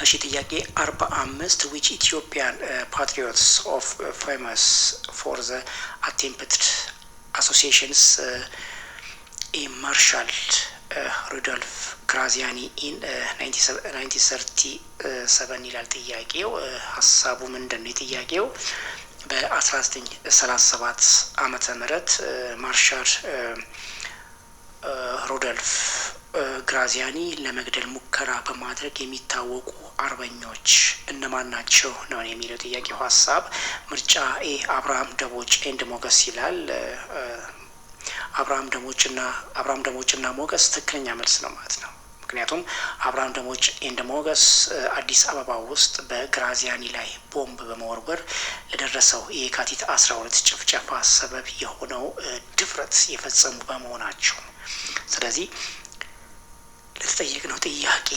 እሺ ጥያቄ 45 which Ethiopian patriots of famous for the attempted assassinations Marshal ሩዶልፍ ግራዚያኒ ኢን 1937 ይላል ጥያቄው። ሀሳቡ ምንድነው? ጥያቄው በ1937 ዓመተ ምህረት ማርሻል ሩዶልፍ ግራዚያኒ ለመግደል ሙከራ በማድረግ የሚታወቁ አርበኞች እነማን ናቸው ነው የሚለው ጥያቄው ሀሳብ። ምርጫ ኤ አብርሃም ደቦጭ ኤንድ ሞገስ ይላል። አብርሃም ደቦጭና ሞገስ ትክክለኛ መልስ ነው ማለት ነው። ምክንያቱም አብርሃም ደቦጭ ኤንድ ሞገስ አዲስ አበባ ውስጥ በግራዚያኒ ላይ ቦምብ በመወርወር ለደረሰው የካቲት 12 ጭፍጨፋ ሰበብ የሆነው ድፍረት የፈጸሙ በመሆናቸው። ስለዚህ ለተጠየቅነው ጥያቄ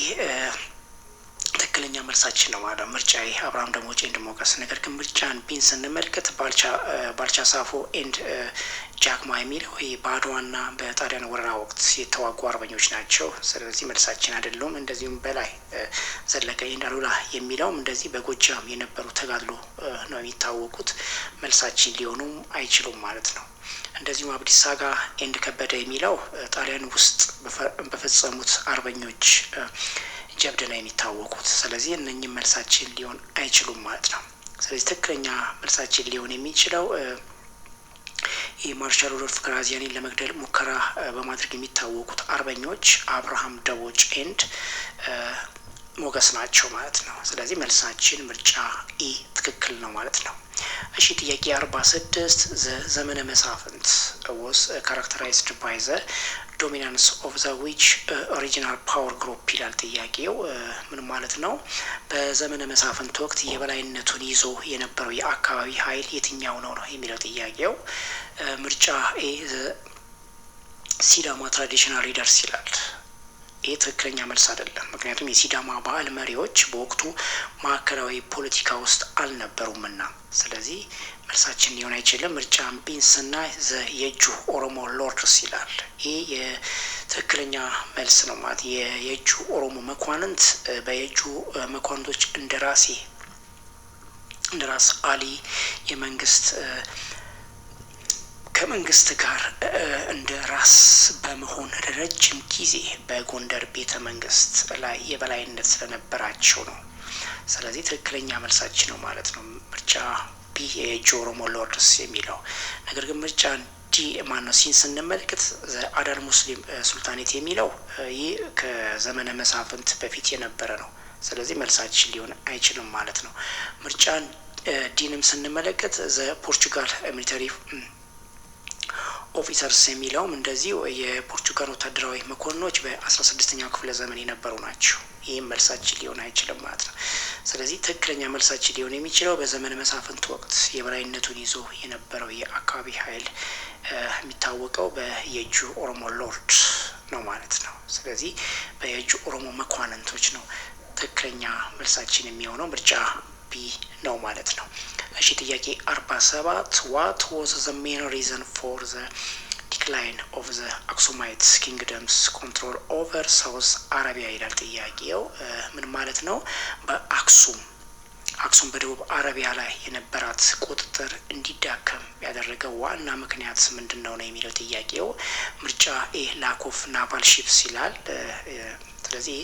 ትክክለኛ መልሳችን ነው ማለት ምርጫ አብርሃም ደቦጭ ኤንድ ሞገስ። ነገር ግን ምርጫን ቢን ስንመለከት ባልቻ ሳፎ ኤንድ ጃክማ የሚለው በአድዋና በጣሊያን ወረራ ወቅት የተዋጉ አርበኞች ናቸው። ስለዚህ መልሳችን አይደሉም። እንደዚሁም በላይ ዘለቀ ኤንድ አሉላ የሚለውም እንደዚህ በጎጃም የነበሩ ተጋድሎ ነው የሚታወቁት። መልሳችን ሊሆኑም አይችሉም ማለት ነው። እንደዚሁም አብዲሳ አጋ ኤንድ ከበደ የሚለው ጣሊያን ውስጥ በፈጸሙት አርበኞች ጀብድ ነው የሚታወቁት። ስለዚህ እነኚህ መልሳችን ሊሆን አይችሉም ማለት ነው። ስለዚህ ትክክለኛ መልሳችን ሊሆን የሚችለው የማርሻል ሩዶልፍ ግራዚያኒን ለመግደል ሙከራ በማድረግ የሚታወቁት አርበኞች አብርሃም ደቦጭ ኤንድ ሞገስ ናቸው ማለት ነው። ስለዚህ መልሳችን ምርጫ ኢ ትክክል ነው ማለት ነው። እሺ ጥያቄ 46 ዘመነ መሳፍንት was characterized by the dominance of the which original power group ይላል ጥያቄው። ምን ማለት ነው? በዘመነ መሳፍንት ወቅት የበላይነቱን ይዞ የነበረው የአካባቢ ኃይል የትኛው ነው የሚለው ጥያቄው። ምርጫ ኤ ሲዳማ ትራዲሽናል ሊደርስ ይላል። ይህ ትክክለኛ መልስ አይደለም። ምክንያቱም የሲዳማ ባህል መሪዎች በወቅቱ ማዕከላዊ ፖለቲካ ውስጥ አልነበሩምና። ስለዚህ መልሳችን ሊሆን አይችልም። ምርጫ ቢን ስናይ የእጁ ኦሮሞ ሎርድስ ይላል። ይህ የትክክለኛ መልስ ነው ማለት የእጁ ኦሮሞ መኳንንት በየእጁ መኳንንቶች እንደራስ አሊ የመንግስት ከመንግስት ጋር እንደ ራስ በመሆን ረጅም ጊዜ በጎንደር ቤተ መንግስት ላይ የበላይነት ስለነበራቸው ነው። ስለዚህ ትክክለኛ መልሳችን ነው ማለት ነው ምርጫ ቢ የእጁ ኦሮሞ ሎርድስ የሚለው። ነገር ግን ምርጫ ዲ ማነው ሲን ስንመለከት አዳል ሙስሊም ሱልጣኔት የሚለው ይህ ከዘመነ መሳፍንት በፊት የነበረ ነው። ስለዚህ መልሳችን ሊሆን አይችልም ማለት ነው። ምርጫ ዲንም ስንመለከት ፖርቹጋል ሚሊተሪ ኦፊሰርስ የሚለውም እንደዚሁ የፖርቹጋል ወታደራዊ መኮንኖች በ16ኛው ክፍለ ዘመን የነበሩ ናቸው። ይህም መልሳችን ሊሆን አይችልም ማለት ነው። ስለዚህ ትክክለኛ መልሳችን ሊሆን የሚችለው በዘመነ መሳፍንት ወቅት የበላይነቱን ይዞ የነበረው የአካባቢ ኃይል የሚታወቀው በየእጁ ኦሮሞ ሎርድ ነው ማለት ነው። ስለዚህ በየእጁ ኦሮሞ መኳንንቶች ነው ትክክለኛ መልሳችን የሚሆነው ምርጫ ቢ ነው ማለት ነው። እሺ ጥያቄ 47 what was the main reason for the decline of the Aksumite kingdom's control over South Arabia ይላል ጥያቄው። ምን ማለት ነው? አክሱም በደቡብ አረቢያ ላይ የነበራት ቁጥጥር እንዲዳከም ያደረገው ዋና ምክንያት ምንድነው ነው የሚለው ጥያቄው። ምርጫ ኤ lack of naval ships ይላል። ስለዚህ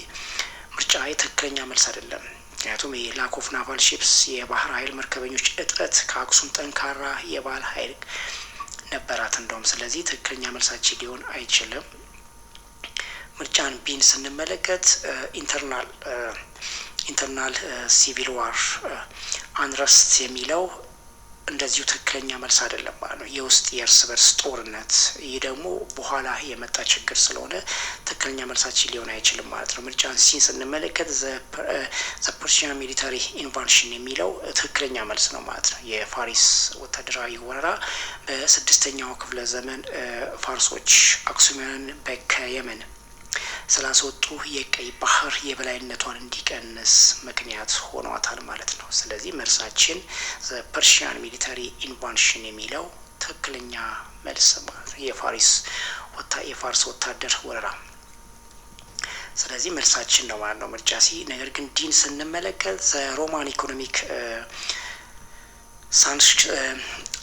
ምርጫ ትክክለኛ መልስ አይደለም። ምክንያቱም የላክ ኦፍ ናቫል ሺፕስ የባህር ኃይል መርከበኞች እጥረት ከአክሱም ጠንካራ የባህር ኃይል ነበራት እንደውም። ስለዚህ ትክክለኛ መልሳችን ሊሆን አይችልም። ምርጫን ቢን ስንመለከት ኢንተርናል ሲቪል ዋር አንረስት የሚለው እንደዚሁ ትክክለኛ መልስ አይደለም ማለት ነው። የውስጥ የእርስ በርስ ጦርነት፣ ይህ ደግሞ በኋላ የመጣ ችግር ስለሆነ ትክክለኛ መልሳችን ሊሆን አይችልም ማለት ነው። ምርጫን ሲን ስንመለከት ዘ ፐርሺያን ሚሊታሪ ኢንቫንሽን የሚለው ትክክለኛ መልስ ነው ማለት ነው። የፋሪስ ወታደራዊ ወረራ በ6ኛው ክፍለ ዘመን ፋርሶች አክሱሚያን ከየመን ስላስወጡ የቀይ ባህር የበላይነቷን እንዲቀንስ ምክንያት ሆኗታል ማለት ነው። ስለዚህ መልሳችን ዘ ፐርሺያን ሚሊታሪ ኢንቫንሽን የሚለው ትክክለኛ መልስ ማለት ነው። የፋርስ ወታደር ወረራ ስለዚህ መልሳችን ነው ማለት ነው ምርጫ ሲ። ነገር ግን ዲን ስንመለከት ዘ ሮማን ኢኮኖሚክ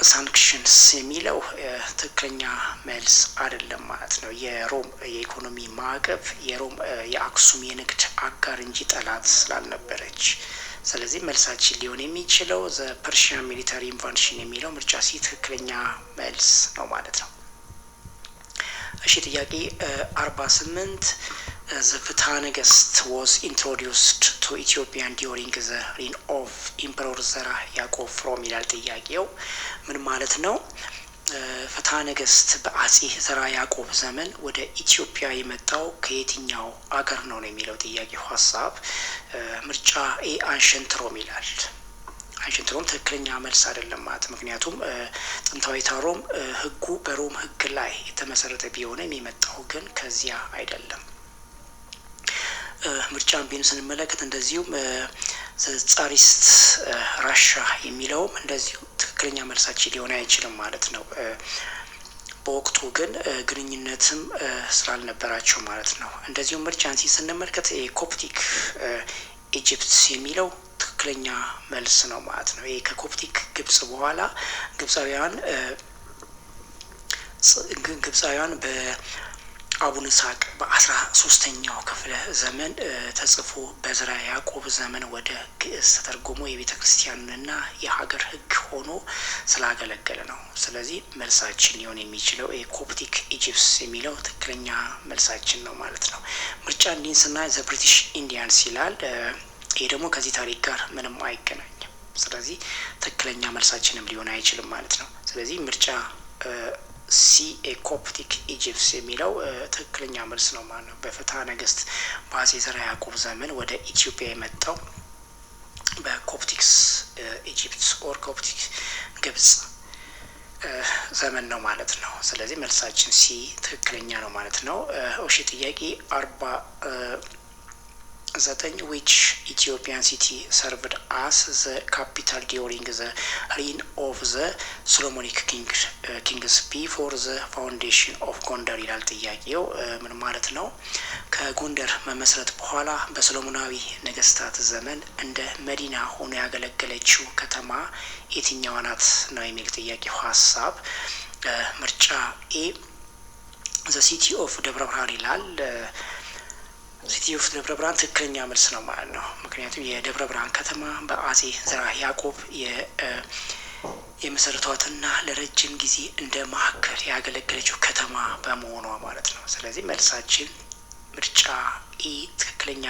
ሳንክሽንስ የሚለው ትክክለኛ መልስ አይደለም ማለት ነው። የሮም የኢኮኖሚ ማዕቀብ የአክሱም የንግድ አጋር እንጂ ጠላት ስላልነበረች፣ ስለዚህ መልሳችን ሊሆን የሚችለው ዘ ፐርሺያን ሚሊታሪ ኢንቫንሽን የሚለው ምርጫ ሲ ትክክለኛ መልስ ነው ማለት ነው። እሺ ጥያቄ 48 the ፍትሐ ነገስት was introduced to Ethiopian during the reign of Emperor ዘርዓ ያዕቆብ ፍሮም ይላል ጥያቄው። ምን ማለት ነው? ፍትሐ ነገስት በአጼ ዘርዓ ያዕቆብ ዘመን ወደ ኢትዮጵያ የመጣው ከየትኛው አገር ነው የሚለው ጥያቄው ሀሳብ። ምርጫ ኤ አንሸንት ሮም ይላል። አንሸንት ሮም ትክክለኛ መልስ አይደለም ማለት ምክንያቱም ጥንታዊቷ ሮም ህጉ በሮም ህግ ላይ የተመሰረተ ቢሆንም የመጣው ግን ከዚያ አይደለም። ምርጫን ቢን ስንመለከት እንደዚሁም ጻሪስት ራሻ የሚለውም እንደዚሁ ትክክለኛ መልሳችን ሊሆን አይችልም ማለት ነው። በወቅቱ ግን ግንኙነትም ስላልነበራቸው ማለት ነው። እንደዚሁም ምርጫን ስንመለከት የኮፕቲክ ኢጂፕት የሚለው ትክክለኛ መልስ ነው ማለት ነው። ይሄ ከኮፕቲክ ግብጽ በኋላ ግብጻውያን በአቡነ ይስሐቅ በ13ኛው ክፍለ ዘመን ተጽፎ በዘርዓ ያዕቆብ ዘመን ወደ ግዕዝ ተተርጉሞ የቤተ ክርስቲያንና የሀገር ህግ ሆኖ ስላገለገለ ነው። ስለዚህ መልሳችን ሊሆን የሚችለው የኮፕቲክ ኢጂፕስ የሚለው ትክክለኛ መልሳችን ነው ማለት ነው። ምርጫ እንዲንስና ዘ ብሪቲሽ ኢንዲያንስ ይላል። ይሄ ደግሞ ከዚህ ታሪክ ጋር ምንም አይገናኝም። ስለዚህ ትክክለኛ መልሳችንም ሊሆን አይችልም ማለት ነው። ስለዚህ ምርጫ ሲ ኮፕቲክ ኢጂፕስ የሚለው ትክክለኛ መልስ ነው ማለት ነው። በፍትሐ ነገስት በአጼ ዘርዓ ያዕቆብ ዘመን ወደ ኢትዮጵያ የመጣው በኮፕቲክስ ኢጂፕት ኦር ኮፕቲክ ግብጽ ዘመን ነው ማለት ነው። ስለዚህ መልሳችን ሲ ትክክለኛ ነው ማለት ነው። እሺ ጥያቄ 49 which Ethiopian city served as the capital during the reign of the Solomonic kings before the foundation of ጎንደር ይላል ጥያቄው። ምን ማለት ነው? ከጎንደር መመስረት በኋላ በሶሎሞናዊ ነገስታት ዘመን እንደ መዲና ሆኖ ያገለገለችው ከተማ የትኛዋ ናት ነው የሚል ጥያቄው ሀሳብ። ምርጫ ኤ the city of ደብረ ብርሃን ይላል። ሲቲ ኦፍ ደብረ ብርሃን ትክክለኛ መልስ ነው ማለት ነው። ምክንያቱም የደብረ ብርሃን ከተማ በአጼ ዘርዓ ያዕቆብ የመሰረቷትና ለረጅም ጊዜ እንደ ማዕከል ያገለገለችው ከተማ በመሆኗ ማለት ነው። ስለዚህ መልሳችን ምርጫ ኢ ትክክለኛ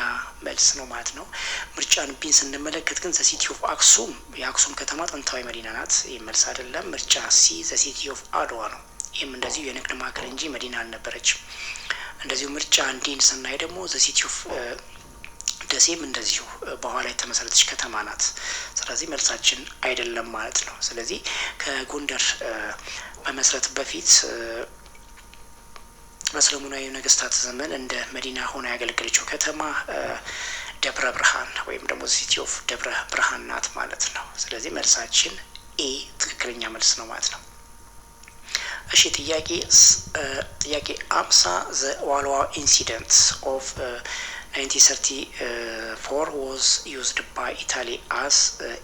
መልስ ነው ማለት ነው። ምርጫን ቢን ስንመለከት ግን ዘ ሲቲ ኦፍ አክሱም የአክሱም ከተማ ጥንታዊ መዲና ናት። ይህ መልስ አይደለም። ምርጫ ሲ ዘ ሲቲ ኦፍ አድዋ ነው። ይህም እንደዚሁ የንግድ ማዕከል እንጂ መዲና አልነበረችም። እንደዚሁ ምርጫ እንዲን ስናይ ደግሞ ዘ ሲቲ ኦፍ ደሴም እንደዚሁ በኋላ የተመሰረተች ከተማ ናት። ስለዚህ መልሳችን አይደለም ማለት ነው። ስለዚህ ከጎንደር መመስረት በፊት በሰለሞናዊ ነገስታት ዘመን እንደ መዲና ሆና ያገለገለችው ከተማ ደብረ ብርሃን ወይም ደግሞ ሲቲ ኦፍ ደብረ ብርሃን ናት ማለት ነው። ስለዚህ መልሳችን ኤ ትክክለኛ መልስ ነው ማለት ነው። እሺ ጥያቄ 50 the ዋልዋ ኢንሲደንት ኦፍ 1934 was used by Italy as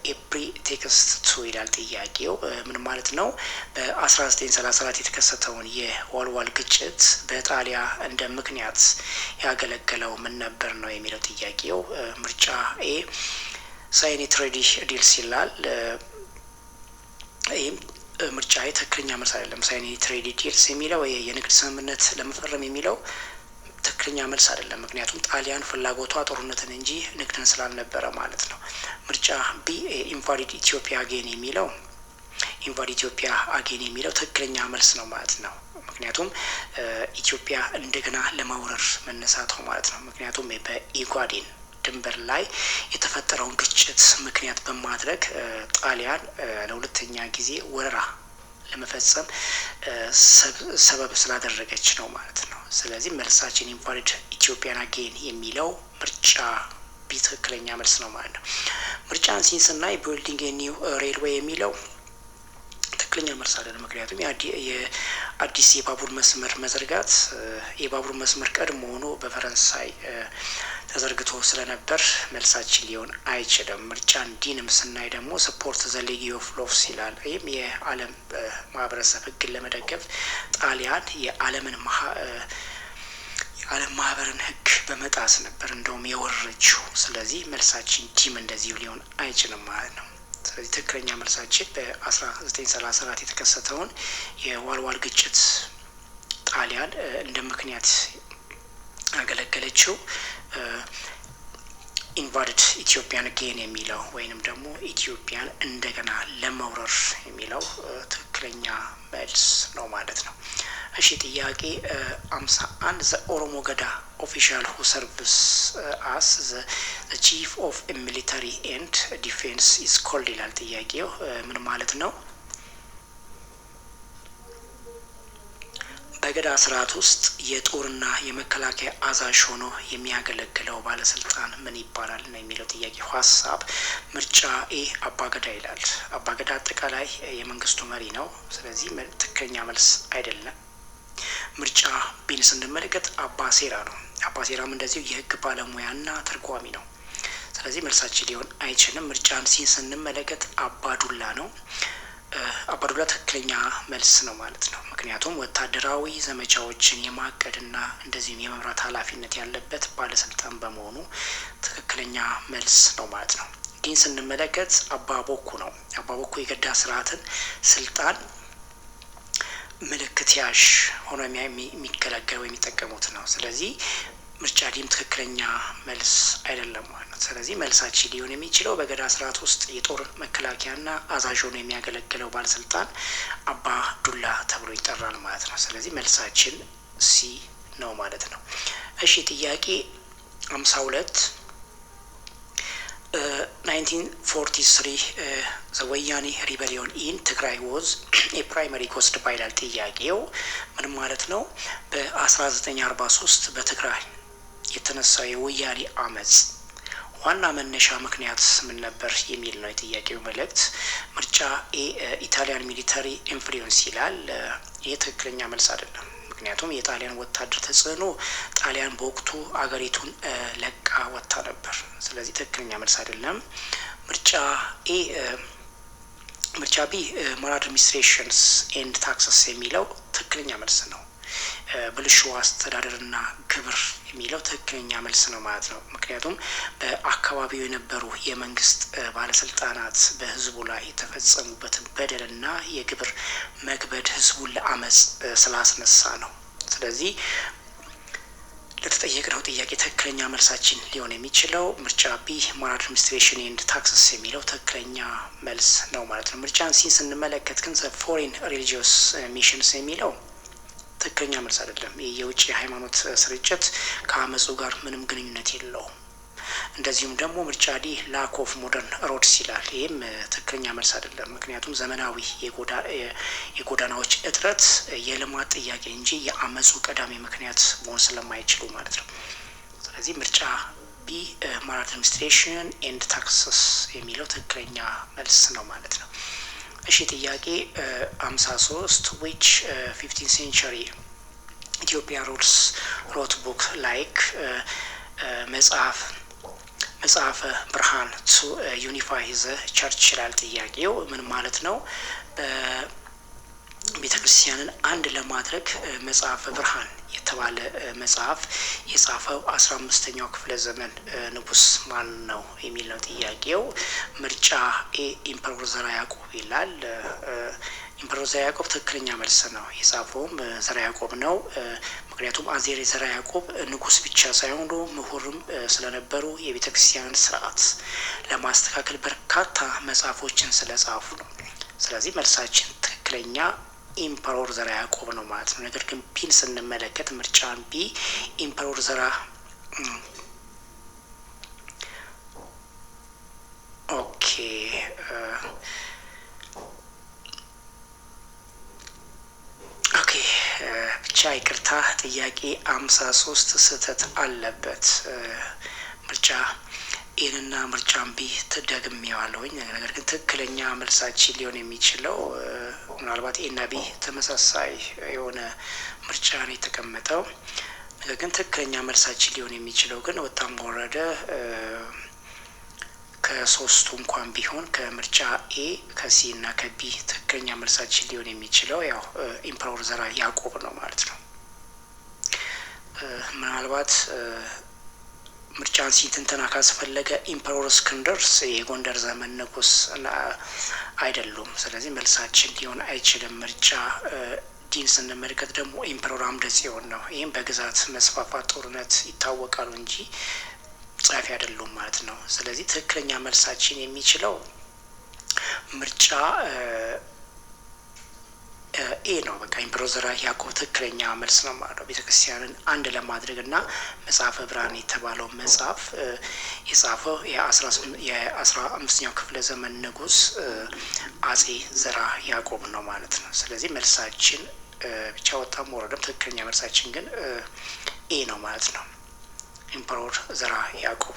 a pretext to ይላል ጥያቄው። ምን ማለት ነው? በ1934 የተከሰተውን የዋልዋል ግጭት በጣሊያ እንደ ምክንያት ያገለገለው ምን ነበር ነው የሚለው ጥያቄው። ምርጫ ኤ ሳይኒትሬዲ ዲልስ ይላል። ምርጫ ትክክለኛ መልስ አይደለም። ሳይኒትሬዲ ዲልስ የሚለው የንግድ ስምምነት ለመፈረም የሚለው ትክክለኛ መልስ አይደለም። ምክንያቱም ጣሊያን ፍላጎቷ ጦርነትን እንጂ ንግድን ስላልነበረ ማለት ነው። ምርጫ ቢ ኢንቫሊድ ኢትዮጵያ አጌን የሚለው ኢንቫድ ኢትዮጵያ አጌን የሚለው ትክክለኛ መልስ ነው ማለት ነው። ምክንያቱም ኢትዮጵያ እንደገና ለማውረር መነሳቷ ማለት ነው። ምክንያቱም በኢጓዴን ድንበር ላይ የተፈጠረውን ግጭት ምክንያት በማድረግ ጣሊያን ለሁለተኛ ጊዜ ወረራ ለመፈጸም ሰበብ ስላደረገች ነው ማለት ነው። ስለዚህ መልሳችን ኢንቫሊድ ኢትዮጵያን አጌን የሚለው ምርጫ ቢ ትክክለኛ መልስ ነው ማለት ነው። ምርጫን ሲንስናይ ቢልዲንግ ኒው ሬልዌይ የሚለው ትክክለኛ መልስ አይደለም። ምክንያቱም የአዲስ የባቡር መስመር መዘርጋት የባቡር መስመር ቀድሞ ሆኖ በፈረንሳይ ተዘርግቶ ስለነበር መልሳችን ሊሆን አይችልም። ምርጫን ዲንም ስናይ ደግሞ ስፖርት ዘ ሊግ ኦፍ ሎቭስ ይላል። ይህም የዓለም ማህበረሰብ ህግን ለመደገፍ ጣሊያን የዓለም ማህበርን ህግ በመጣስ ነበር እንደውም የወረችው። ስለዚህ መልሳችን ዲም እንደዚሁ ሊሆን አይችልም ማለት ነው። ስለዚህ ትክክለኛ መልሳችን በ1934 የተከሰተውን የዋልዋል ግጭት ጣሊያን እንደ ምክንያት ያገለገለችው ኢንቫድድ ኢትዮጵያን አጌን የሚለው ወይንም ደግሞ ኢትዮጵያን እንደገና ለመውረር የሚለው ትክክለኛ መልስ ነው ማለት ነው። እሺ ጥያቄ 51 ዘ ኦሮሞ ገዳ ኦፊሻል ሁ ሰርቭስ አስ ዘ ቺፍ ኦፍ ሚሊታሪ ኤንድ ዲፌንስ ኢዝ ኮልድ ይላል ጥያቄው። ምን ማለት ነው? በገዳ ስርዓት ውስጥ የጦርና የመከላከያ አዛዥ ሆኖ የሚያገለግለው ባለስልጣን ምን ይባላል ነው የሚለው ጥያቄው ሀሳብ። ምርጫ ኤ አባገዳ ይላል። አባገዳ አጠቃላይ የመንግስቱ መሪ ነው። ስለዚህ ትክክለኛ መልስ አይደለም። ምርጫ ቢን ስንመለከት አባሴራ ነው። አባሴራም እንደዚሁ የህግ ባለሙያና ተርጓሚ ነው። ስለዚህ መልሳችን ሊሆን አይችልም። ምርጫን ሲን ስንመለከት አባዱላ ነው። አባዱላ ትክክለኛ መልስ ነው ማለት ነው። ምክንያቱም ወታደራዊ ዘመቻዎችን የማቀድና እንደዚሁም የመምራት ኃላፊነት ያለበት ባለስልጣን በመሆኑ ትክክለኛ መልስ ነው ማለት ነው። ዲን ስንመለከት አባቦኩ ነው። አባቦኩ የገዳ ስርዓትን ስልጣን ምልክት ያዥ ሆኖ የሚገለገሉ የሚጠቀሙት ነው። ስለዚህ ምርጫ ዲም ትክክለኛ መልስ አይደለም ማለት ነው። ስለዚህ መልሳችን ሊሆን የሚችለው በገዳ ስርዓት ውስጥ የጦር መከላከያና አዛዥ ሆኖ የሚያገለግለው ባለስልጣን አባ ዱላ ተብሎ ይጠራል ማለት ነው። ስለዚህ መልሳችን ሲ ነው ማለት ነው። እሺ ጥያቄ 52 1943 ዘ ወያኔ ሪበሊዮን ኢን ትግራይ ወዝ የፕራይመሪ ኮስድ ባይላል ጥያቄው ምን ማለት ነው? በ1943 በትግራይ የተነሳ የወያኔ አመጽ ዋና መነሻ ምክንያት ምን ነበር የሚል ነው የጥያቄው መልእክት። ምርጫ ኤ ኢታሊያን ሚሊታሪ ኢንፍሉዌንስ ይላል። ይህ ትክክለኛ መልስ አይደለም። ምክንያቱም የጣሊያን ወታደር ተጽዕኖ ጣሊያን በወቅቱ አገሪቱን ለቃ ወጥታ ነበር። ስለዚህ ትክክለኛ መልስ አይደለም። ምርጫ ኤ ምርጫ ቢ ሞር አድሚኒስትሬሽንስ ኤንድ ታክሰስ የሚለው ትክክለኛ መልስ ነው። ብልሹ አስተዳደርና ግብር የሚለው ትክክለኛ መልስ ነው ማለት ነው። ምክንያቱም በአካባቢው የነበሩ የመንግስት ባለስልጣናት በህዝቡ ላይ የተፈጸሙበትን በደልና የግብር መክበድ ህዝቡን ለአመጽ ስላስነሳ ነው። ስለዚህ ለተጠየቅነው ጥያቄ ትክክለኛ መልሳችን ሊሆን የሚችለው ምርጫ ቢ ሞር አድሚኒስትሬሽን ኤንድ ታክሰስ የሚለው ትክክለኛ መልስ ነው ማለት ነው። ምርጫን ሲ ስንመለከት ግን ፎሬን ሪሊጂየስ ሚሽንስ የሚለው ትክክለኛ መልስ አይደለም። የውጭ ሃይማኖት ስርጭት ከአመጹ ጋር ምንም ግንኙነት የለውም። እንደዚሁም ደግሞ ምርጫ ዲ ላክ ኦፍ ሞደርን ሮድስ ይላል። ይህም ትክክለኛ መልስ አይደለም። ምክንያቱም ዘመናዊ የጎዳናዎች እጥረት የልማት ጥያቄ እንጂ የአመጹ ቀዳሚ ምክንያት መሆን ስለማይችሉ ማለት ነው። ስለዚህ ምርጫ ቢ ሞር አድሚኒስትሬሽን ኤንድ ታክሰስ የሚለው ትክክለኛ መልስ ነው ማለት ነው። እሺ ጥያቄ 53 which 15th century Ethiopian rules wrote book like መጽሐፈ ብርሃን to unify the church ይላል ጥያቄው ምን ማለት ነው? ቤተክርስቲያንን አንድ ለማድረግ መጽሐፈ ብርሃን የተባለ መጽሐፍ የጻፈው 15ኛው ክፍለ ዘመን ንጉስ ማን ነው የሚል ነው ጥያቄው። ምርጫ ኤ ኢምፐረር ዘርዓ ያዕቆብ ይላል። ኢምፐረር ዘርዓ ያዕቆብ ትክክለኛ መልስ ነው። የጻፈውም ዘርዓ ያዕቆብ ነው። ምክንያቱም አዜሬ ዘርዓ ያዕቆብ ንጉስ ብቻ ሳይሆን ምሁርም ስለነበሩ የቤተክርስቲያንን ስርዓት ለማስተካከል በርካታ መጽሐፎችን ስለጻፉ ነው። ስለዚህ መልሳችን ትክክለኛ ኢምፐሮር ዘርዓ ያዕቆብ ነው ማለት ነው። ነገር ግን ቢን ስንመለከት ምርጫን ቢ ኢምፐሮር ዘርዓ ኦኬ ብቻ ይቅርታ ጥያቄ 53 ስህተት አለበት። ምርጫ ኤንና ምርጫን ቢ ተደግሜዋለሁኝ። ነገር ግን ትክክለኛ መልሳችን ሊሆን የሚችለው ምናልባት ኤና ቢ ተመሳሳይ የሆነ ምርጫ ነው የተቀመጠው። ነገር ግን ትክክለኛ መልሳችን ሊሆን የሚችለው ግን ወጣም ወረደ ከሶስቱ እንኳን ቢሆን ከምርጫ ኤ ከሲ እና ከቢ ትክክለኛ መልሳችን ሊሆን የሚችለው ያው ኢምፐሮር ዘርዓ ያዕቆብ ነው ማለት ነው። ምናልባት ምርጫን ሲ ትንተና ካስፈለገ ኢምፐሮር እስክንድርስ የጎንደር ዘመን ንጉስ አይደሉም። ስለዚህ መልሳችን ሊሆን አይችልም። ምርጫ ዲን ስንመለከት ደግሞ ኢምፐሮር አምደ ጽዮን ነው። ይህም በግዛት መስፋፋት ጦርነት ይታወቃሉ እንጂ ጸሐፊ አይደሉም ማለት ነው። ስለዚህ ትክክለኛ መልሳችን የሚችለው ምርጫ ኤ ነው። በቃ ኢምፐሮር ዘርዓ ያዕቆብ ትክክለኛ መልስ ነው ማለት ነው። ቤተክርስቲያንን አንድ ለማድረግ እና መጽሐፈ ብርሃን የተባለው መጽሐፍ የጻፈው የ15ኛው ክፍለ ዘመን ንጉስ አጼ ዘርዓ ያዕቆብ ነው ማለት ነው። ስለዚህ መልሳችን ብቻ ወጣም ወረደም ትክክለኛ መልሳችን ግን ኤ ነው ማለት ነው። ኢምፐሮር ዘርዓ ያዕቆብ።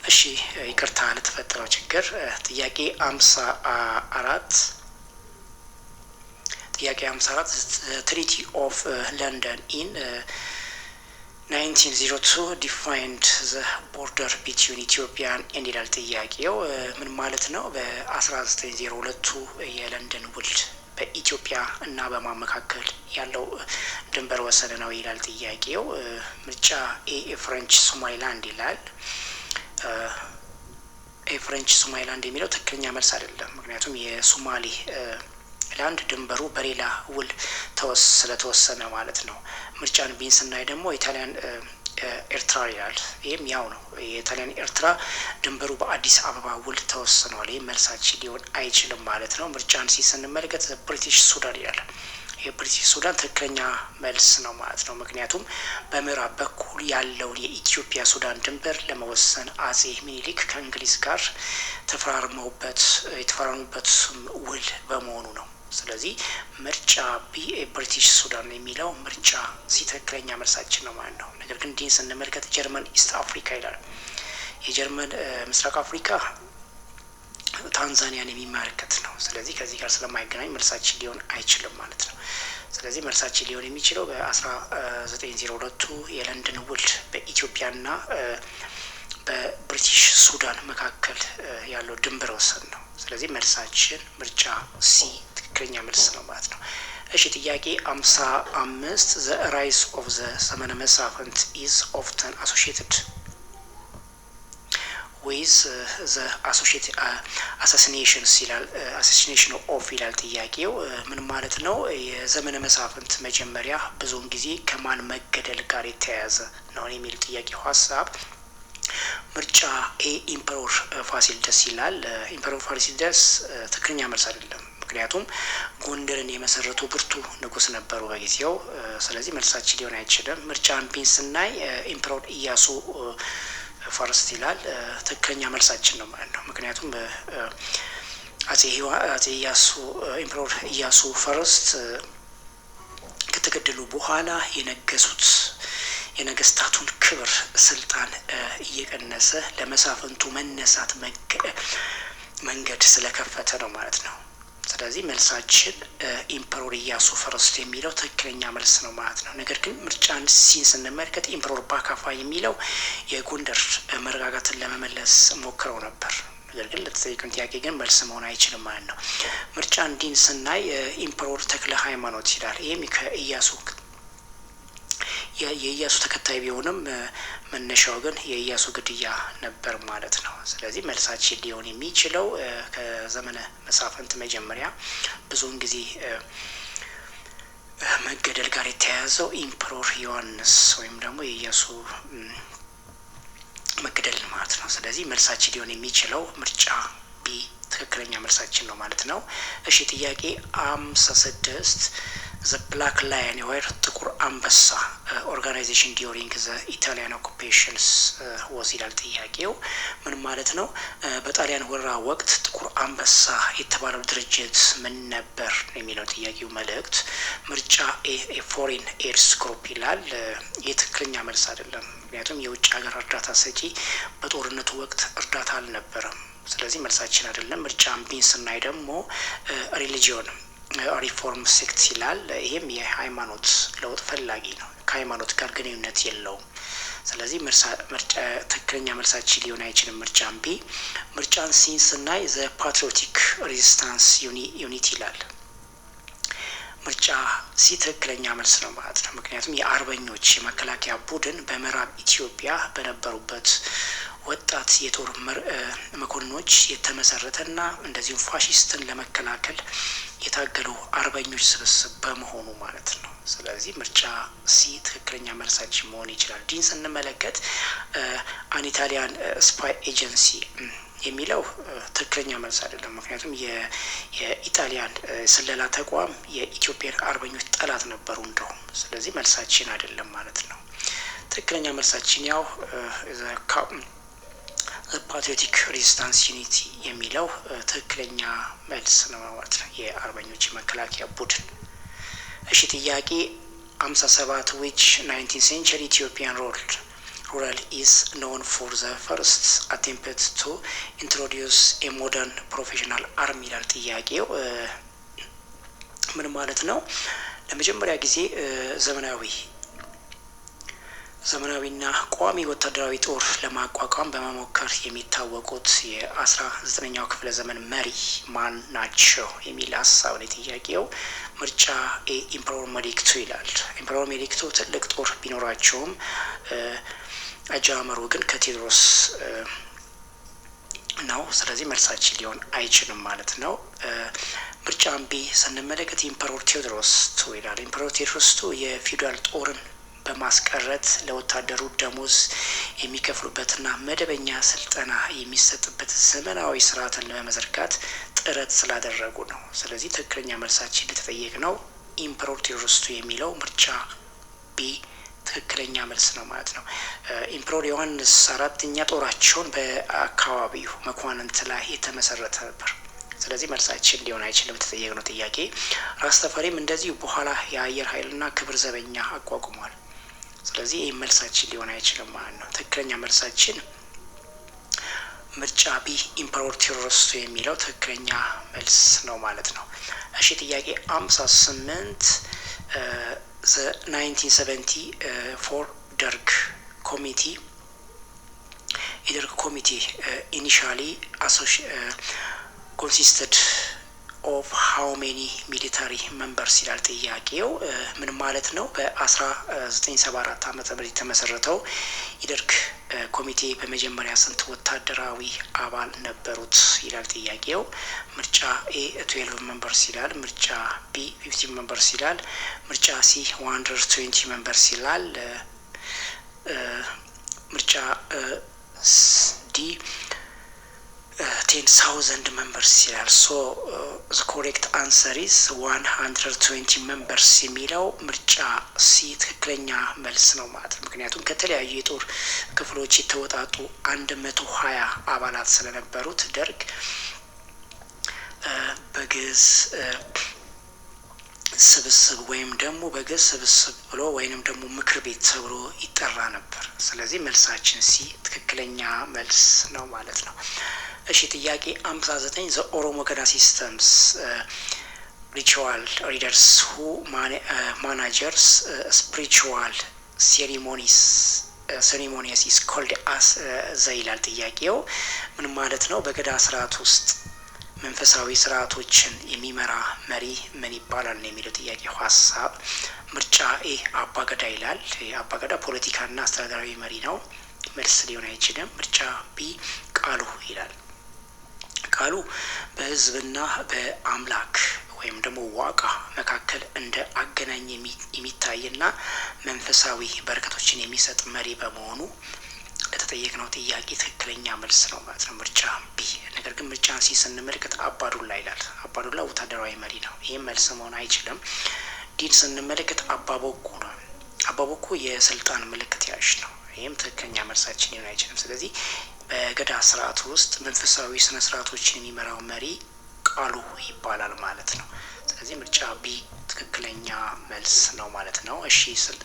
እሺ ይቅርታ ለተፈጠረው ችግር። ጥያቄ 54 ትሪቲ ኦፍ ለንደን ኢን 1902 ዲፋይንድ ዘ ቦርደር ቢትዊን ኢትዮጵያን ኤንድ ይላል ጥያቄው። ምን ማለት ነው? በ1902 የለንደን ውል በኢትዮጵያ እና በማን መካከል ያለው ድንበር ወሰን ነው ይላል ጥያቄው። ምርጫ ኤ ፍሬንች ሶማሊላንድ ይላል። ፍሬንች ሶማሊላንድ የሚለው ትክክለኛ መልስ አይደለም። ምክንያቱም የሶማሌ ላንድ ድንበሩ በሌላ ውል ስለተወሰነ ማለት ነው። ምርጫን ቢን ስናይ ደግሞ ኢጣሊያን ኤርትራ ይላል። ይህም ያው ነው። የጣሊያን ኤርትራ ድንበሩ በአዲስ አበባ ውል ተወስኗል። ይህም መልሳችን ሊሆን አይችልም ማለት ነው። ምርጫን ሲ ስንመለከት ብሪቲሽ ሱዳን ይላል። የብሪቲሽ ሱዳን ትክክለኛ መልስ ነው ማለት ነው። ምክንያቱም በምዕራብ በኩል ያለውን የኢትዮጵያ ሱዳን ድንበር ለመወሰን አጼ ሚኒሊክ ከእንግሊዝ ጋር የተፈራረሙበት ውል በመሆኑ ነው። ስለዚህ ምርጫ ቢ ብሪቲሽ ሱዳን የሚለው ምርጫ ሲ ትክክለኛ መልሳችን ነው ማለት ነው። ነገር ግን ዲን ስንመለከት ጀርመን ኢስት አፍሪካ ይላል። የጀርመን ምስራቅ አፍሪካ ታንዛኒያን የሚመለከት ነው። ስለዚህ ከዚህ ጋር ስለማይገናኝ መልሳችን ሊሆን አይችልም ማለት ነው። ስለዚህ መልሳችን ሊሆን የሚችለው በ1902 የለንደን ውል በኢትዮጵያና በብሪቲሽ ሱዳን መካከል ያለው ድንበር ወሰን ነው። ስለዚህ መልሳችን ምርጫ ሲ ትክክለኛ መልስ ነው ማለት ነው። እሺ ጥያቄ 55 ዘ ራይስ ኦፍ ዘ ዘመነ መሳፍንት ኢዝ ኦፍተን አሶሺየትድ ዊዝ ዘ አሳሲኔሽንስ ይላል። አሳሲኔሽን ኦፍ ይላል ጥያቄው። ምን ማለት ነው? የዘመነ መሳፍንት መጀመሪያ ብዙውን ጊዜ ከማን መገደል ጋር የተያያዘ ነው የሚል ጥያቄው ሀሳብ። ምርጫ ኤ ኢምፐሮር ፋሲለደስ ይላል። ኢምፐሮር ፋሲለደስ ትክክለኛ መልስ አይደለም። ምክንያቱም ጎንደርን የመሰረቱ ብርቱ ንጉስ ነበሩ በጊዜው። ስለዚህ መልሳችን ሊሆን አይችልም። ምርጫን ቢን ስናይ ኢምፐሮር ኢያሱ ፈርስት ይላል። ትክክለኛ መልሳችን ነው ማለት ነው። ምክንያቱም አጼ ኢያሱ ኢምፐሮር ኢያሱ ፈርስት ከተገደሉ በኋላ የነገስታቱን ክብር ስልጣን እየቀነሰ ለመሳፍንቱ መነሳት መንገድ ስለከፈተ ነው ማለት ነው። ስለዚህ መልሳችን ኢምፐሮር ኢያሱ ፈርስት የሚለው ትክክለኛ መልስ ነው ማለት ነው። ነገር ግን ምርጫን ሲን ስንመለከት ኢምፐሮር ባካፋ የሚለው የጎንደር መረጋጋትን ለመመለስ ሞክረው ነበር። ነገር ግን ለተጠየቀን ጥያቄ ግን መልስ መሆን አይችልም ማለት ነው። ምርጫን ዲን ስናይ ኢምፐሮር ተክለ ሃይማኖት ይላል። ይህም የኢያሱ ተከታይ ቢሆንም መነሻው ግን የኢያሱ ግድያ ነበር ማለት ነው። ስለዚህ መልሳችን ሊሆን የሚችለው ከዘመነ መሳፍንት መጀመሪያ ብዙውን ጊዜ መገደል ጋር የተያያዘው ኢምፐሮር ዮሐንስ ወይም ደግሞ የኢያሱ መገደል ማለት ነው። ስለዚህ መልሳችን ሊሆን የሚችለው ምርጫ ቢ ትክክለኛ መልሳችን ነው ማለት ነው። እሺ ጥያቄ 56 ዘ ብላክ ላየን ወይ ጥቁር አንበሳ ኦርጋናይዜሽን ዲዩሪንግ ዘ ኢታሊያን ኦኩፔሽንስ ወዝ ይላል ጥያቄው። ምን ማለት ነው? በጣሊያን ወረራ ወቅት ጥቁር አንበሳ የተባለው ድርጅት ምን ነበር የሚለው ጥያቄው መልእክት። ምርጫ ኤ ፎሬን ኤድስ ግሩፕ ይላል። የትክክለኛ መልስ አይደለም። ምክንያቱም የውጭ ሀገር እርዳታ ሰጪ በጦርነቱ ወቅት እርዳታ አልነበረም። ስለዚህ መልሳችን አይደለም። ምርጫ ቢን ስናይ ደግሞ ሪሊጂዮን ሪፎርም ሴክት ይላል። ይህም የሃይማኖት ለውጥ ፈላጊ ነው፣ ከሃይማኖት ጋር ግንኙነት የለውም። ስለዚህ ምርጫ ትክክለኛ መልሳችን ሊሆን አይችልም። ምርጫን ቢ። ምርጫን ሲን ስናይ ዘ ፓትሪዮቲክ ሬዚስታንስ ዩኒቲ ይላል። ምርጫ ሲ ትክክለኛ መልስ ነው ማለት ነው። ምክንያቱም የአርበኞች የመከላከያ ቡድን በምዕራብ ኢትዮጵያ በነበሩበት ወጣት የጦር መኮንኖች የተመሰረተና እንደዚሁም ፋሽስትን ለመከላከል የታገሉ አርበኞች ስብስብ በመሆኑ ማለት ነው። ስለዚህ ምርጫ ሲ ትክክለኛ መልሳችን መሆን ይችላል። ዲን ስንመለከት አን ኢታሊያን ስፓይ ኤጀንሲ የሚለው ትክክለኛ መልስ አይደለም። ምክንያቱም የኢጣሊያን ስለላ ተቋም የኢትዮጵያን አርበኞች ጠላት ነበሩ እንደውም። ስለዚህ መልሳችን አይደለም ማለት ነው። ትክክለኛ መልሳችን ያው ፓትሪዮቲክ ሬዚስታንስ ዩኒቲ የሚለው ትክክለኛ መልስ ነው ማለት ነው። የአርበኞች መከላከያ ቡድን። እሺ ጥያቄ 57 which 19th century Ethiopian rural is known for the first attempt to introduce a modern professional army ይላል ጥያቄው። ምን ማለት ነው? ለመጀመሪያ ጊዜ ዘመናዊና ቋሚ ወታደራዊ ጦር ለማቋቋም በመሞከር የሚታወቁት የ19ኛው ክፍለ ዘመን መሪ ማን ናቸው የሚል ሀሳብ ነው ጥያቄው። ምርጫ ኤ ኢምፐረር ሜዲክቱ ይላል። ኢምፐረር ሜዲክቱ ትልቅ ጦር ቢኖራቸውም አጀማመሩ ግን ከቴዎድሮስ ነው። ስለዚህ መልሳችን ሊሆን አይችልም ማለት ነው። ምርጫን ቢ ስንመለከት ኢምፐረር ቴዎድሮስ ቱ ይላል። ኢምፐረር ቴዎድሮስ ቱ የፊውዳል ጦርን በማስቀረት ለወታደሩ ደሞዝ የሚከፍሉበትና መደበኛ ስልጠና የሚሰጥበት ዘመናዊ ስርዓትን ለመዘርጋት ጥረት ስላደረጉ ነው። ስለዚህ ትክክለኛ መልሳችን ለተጠየቅ ነው ኢምፐረር ቴዎድሮስ ቱ የሚለው ምርጫ ቢ ትክክለኛ መልስ ነው ማለት ነው። ኢምፐረር ዮሐንስ አራተኛ ጦራቸውን በአካባቢው መኳንንት ላይ የተመሰረተ ነበር። ስለዚህ መልሳችን ሊሆን አይችልም የተጠየቅነው ጥያቄ። ራስ ተፈሪም እንደዚሁ በኋላ የአየር ኃይልና ክብር ዘበኛ አቋቁሟል። ስለዚህ ይህ መልሳችን ሊሆን አይችልም ማለት ነው። ትክክለኛ መልሳችን ምርጫ ቢ ኢምፐረር ቴዎድሮስ ቱ የሚለው ትክክለኛ መልስ ነው ማለት ነው። እሺ ጥያቄ 58 the 1974 ደርግ ኮሚቴ የደርግ ኮሚቴ initially consisted of how many military members ይላል ጥያቄው። ምን ማለት ነው? በ1974 ዓመተ ምህረት የተመሰረተው የደርግ ኮሚቴ በመጀመሪያ ስንት ወታደራዊ አባል ነበሩት ይላል ጥያቄው። ምርጫ ኤ 12 members ይላል። ምርጫ ቢ 15 members ይላል። ምርጫ ሲ 120 members ይላል። ምርጫ ዲ 10,000 members ይላል። ሶ the correct answer is 120 members የሚለው ምርጫ ሲ ትክክለኛ መልስ ነው ማለት ነው። ምክንያቱም ከተለያዩ የጦር ክፍሎች የተወጣጡ 120 አባላት ስለነበሩት ደርግ በግዝ ስብስብ ወይም ደግሞ በግዝ ስብስብ ብሎ ወይንም ደግሞ ምክር ቤት ተብሎ ይጠራ ነበር። ስለዚህ መልሳችን ሲ ትክክለኛ መልስ ነው ማለት ነው። እሺ ጥያቄ 59 the ኦሮሞ ገዳ ሲስተምስ ritual readers who managers spiritual ceremonies is called as the ይላል ጥያቄው። ምን ማለት ነው? በገዳ ስርዓት ውስጥ መንፈሳዊ ስርዓቶችን የሚመራ መሪ ምን ይባላል ነው የሚለው ጥያቄው ሐሳብ። ምርጫ ኤ አባገዳ ይላል። አባገዳ ፖለቲካና አስተዳደራዊ መሪ ነው። መልስ ሊሆን አይችልም። ምርጫ ቢ ቃሉ ይላል። ቃሉ በህዝብና በአምላክ ወይም ደግሞ ዋቃ መካከል እንደ አገናኝ የሚታይና መንፈሳዊ በረከቶችን የሚሰጥ መሪ በመሆኑ ለተጠየቅነው ጥያቄ ትክክለኛ መልስ ነው ማለት ነው ምርጫ ቢ። ነገር ግን ምርጫን ሲ ስንመለከት አባዱላ ይላል። አባዱላ ወታደራዊ መሪ ነው። ይህም መልስ መሆን አይችልም። ዲን ስንመለከት አባቦኩ ነው። አባቦኩ የስልጣን ምልክት ያዥ ነው። ይህም ትክክለኛ መልሳችን ሊሆን አይችልም። ስለዚህ በገዳ ስርዓት ውስጥ መንፈሳዊ ስነ ስርዓቶችን የሚመራው መሪ ቃሉ ይባላል ማለት ነው። ስለዚህ ምርጫ ቢ ትክክለኛ መልስ ነው ማለት ነው። እሺ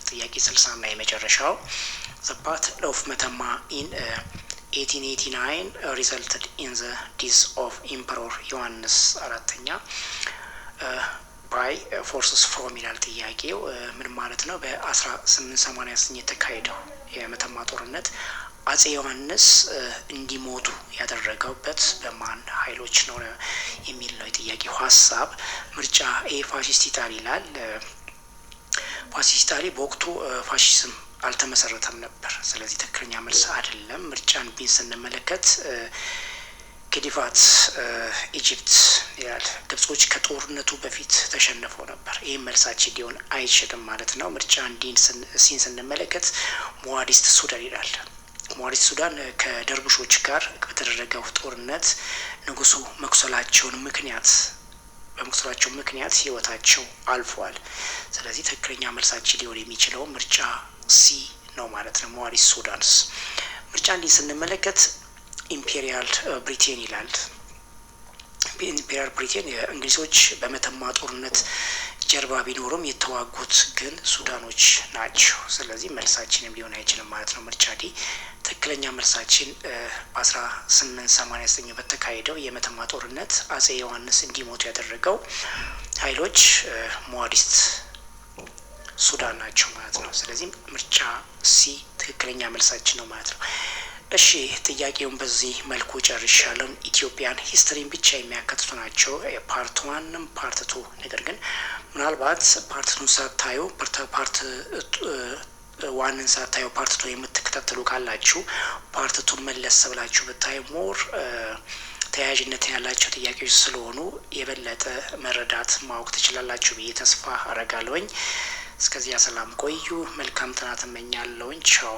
ጥያቄ 60 እና የመጨረሻው the battle of Metama in 1889 resulted in the death of Emperor ዮሐንስ አራተኛ by forces from ይላል ጥያቄው። ምን ማለት ነው? በ1889 የተካሄደው የመተማ ጦርነት አጼ ዮሐንስ እንዲሞቱ ያደረገውበት በማን ኃይሎች ነው የሚል ነው የጥያቄው ሀሳብ። ምርጫ ኤ ፋሺስት ኢጣሊ ይላል። ፋሺስት ኢጣሊ በወቅቱ ፋሺዝም አልተመሰረተም ነበር። ስለዚህ ትክክለኛ መልስ አይደለም። ምርጫን ቢን ስንመለከት ከዲቫት ኢጂፕት ይላል። ግብጾች ከጦርነቱ በፊት ተሸንፈው ነበር። ይህም መልሳችን ሊሆን አይችልም ማለት ነው። ምርጫን ዲን ሲን ስንመለከት ሞዋዲስት ሱዳን ይላል። ሞዋዲስት ሱዳን ከደርቡሾች ጋር በተደረገው ጦርነት ንጉሱ በመቁሰላቸው ምክንያት ህይወታቸው አልፏል። ስለዚህ ትክክለኛ መልሳችን ሊሆን የሚችለው ምርጫ ሲ ነው ማለት ነው። ሞዋዲስት ሱዳንስ። ምርጫ እንዲህ ስንመለከት ኢምፔሪያል ብሪቴን ይላል። ኢምፔሪያል ብሪቴን የእንግሊዞች በመተማ ጦርነት ጀርባ ቢኖሩም የተዋጉት ግን ሱዳኖች ናቸው። ስለዚህ መልሳችንም ሊሆን አይችልም ማለት ነው። ምርጫ ዲ ትክክለኛ መልሳችን በ1889 በተካሄደው የመተማ ጦርነት አጼ ዮሐንስ እንዲሞቱ ያደረገው ኃይሎች ሞዋዲስት ሱዳን ናቸው ማለት ነው። ስለዚህ ምርጫ ሲ ትክክለኛ መልሳችን ነው ማለት ነው። እሺ ጥያቄውን በዚህ መልኩ ጨርሻለሁ። ኢትዮጵያን ሂስትሪን ብቻ የሚያካትቱ ናቸው ፓርት 1ም ፓርት 2። ነገር ግን ምናልባት ፓርት 2ን ሳታዩ ፓርት 1ን ሳታዩ ፓርት 2 የምትከታተሉ ካላችሁ ፓርት 2ን መለስ ብላችሁ ብታዩ ሞር ተያያዥነት ያላቸው ጥያቄዎች ስለሆኑ የበለጠ መረዳት ማወቅ ትችላላችሁ ብዬ ተስፋ አረጋለሁኝ። እስከዚያ ሰላም ቆዩ። መልካም ጥናት እመኛለሁኝ። ቻው።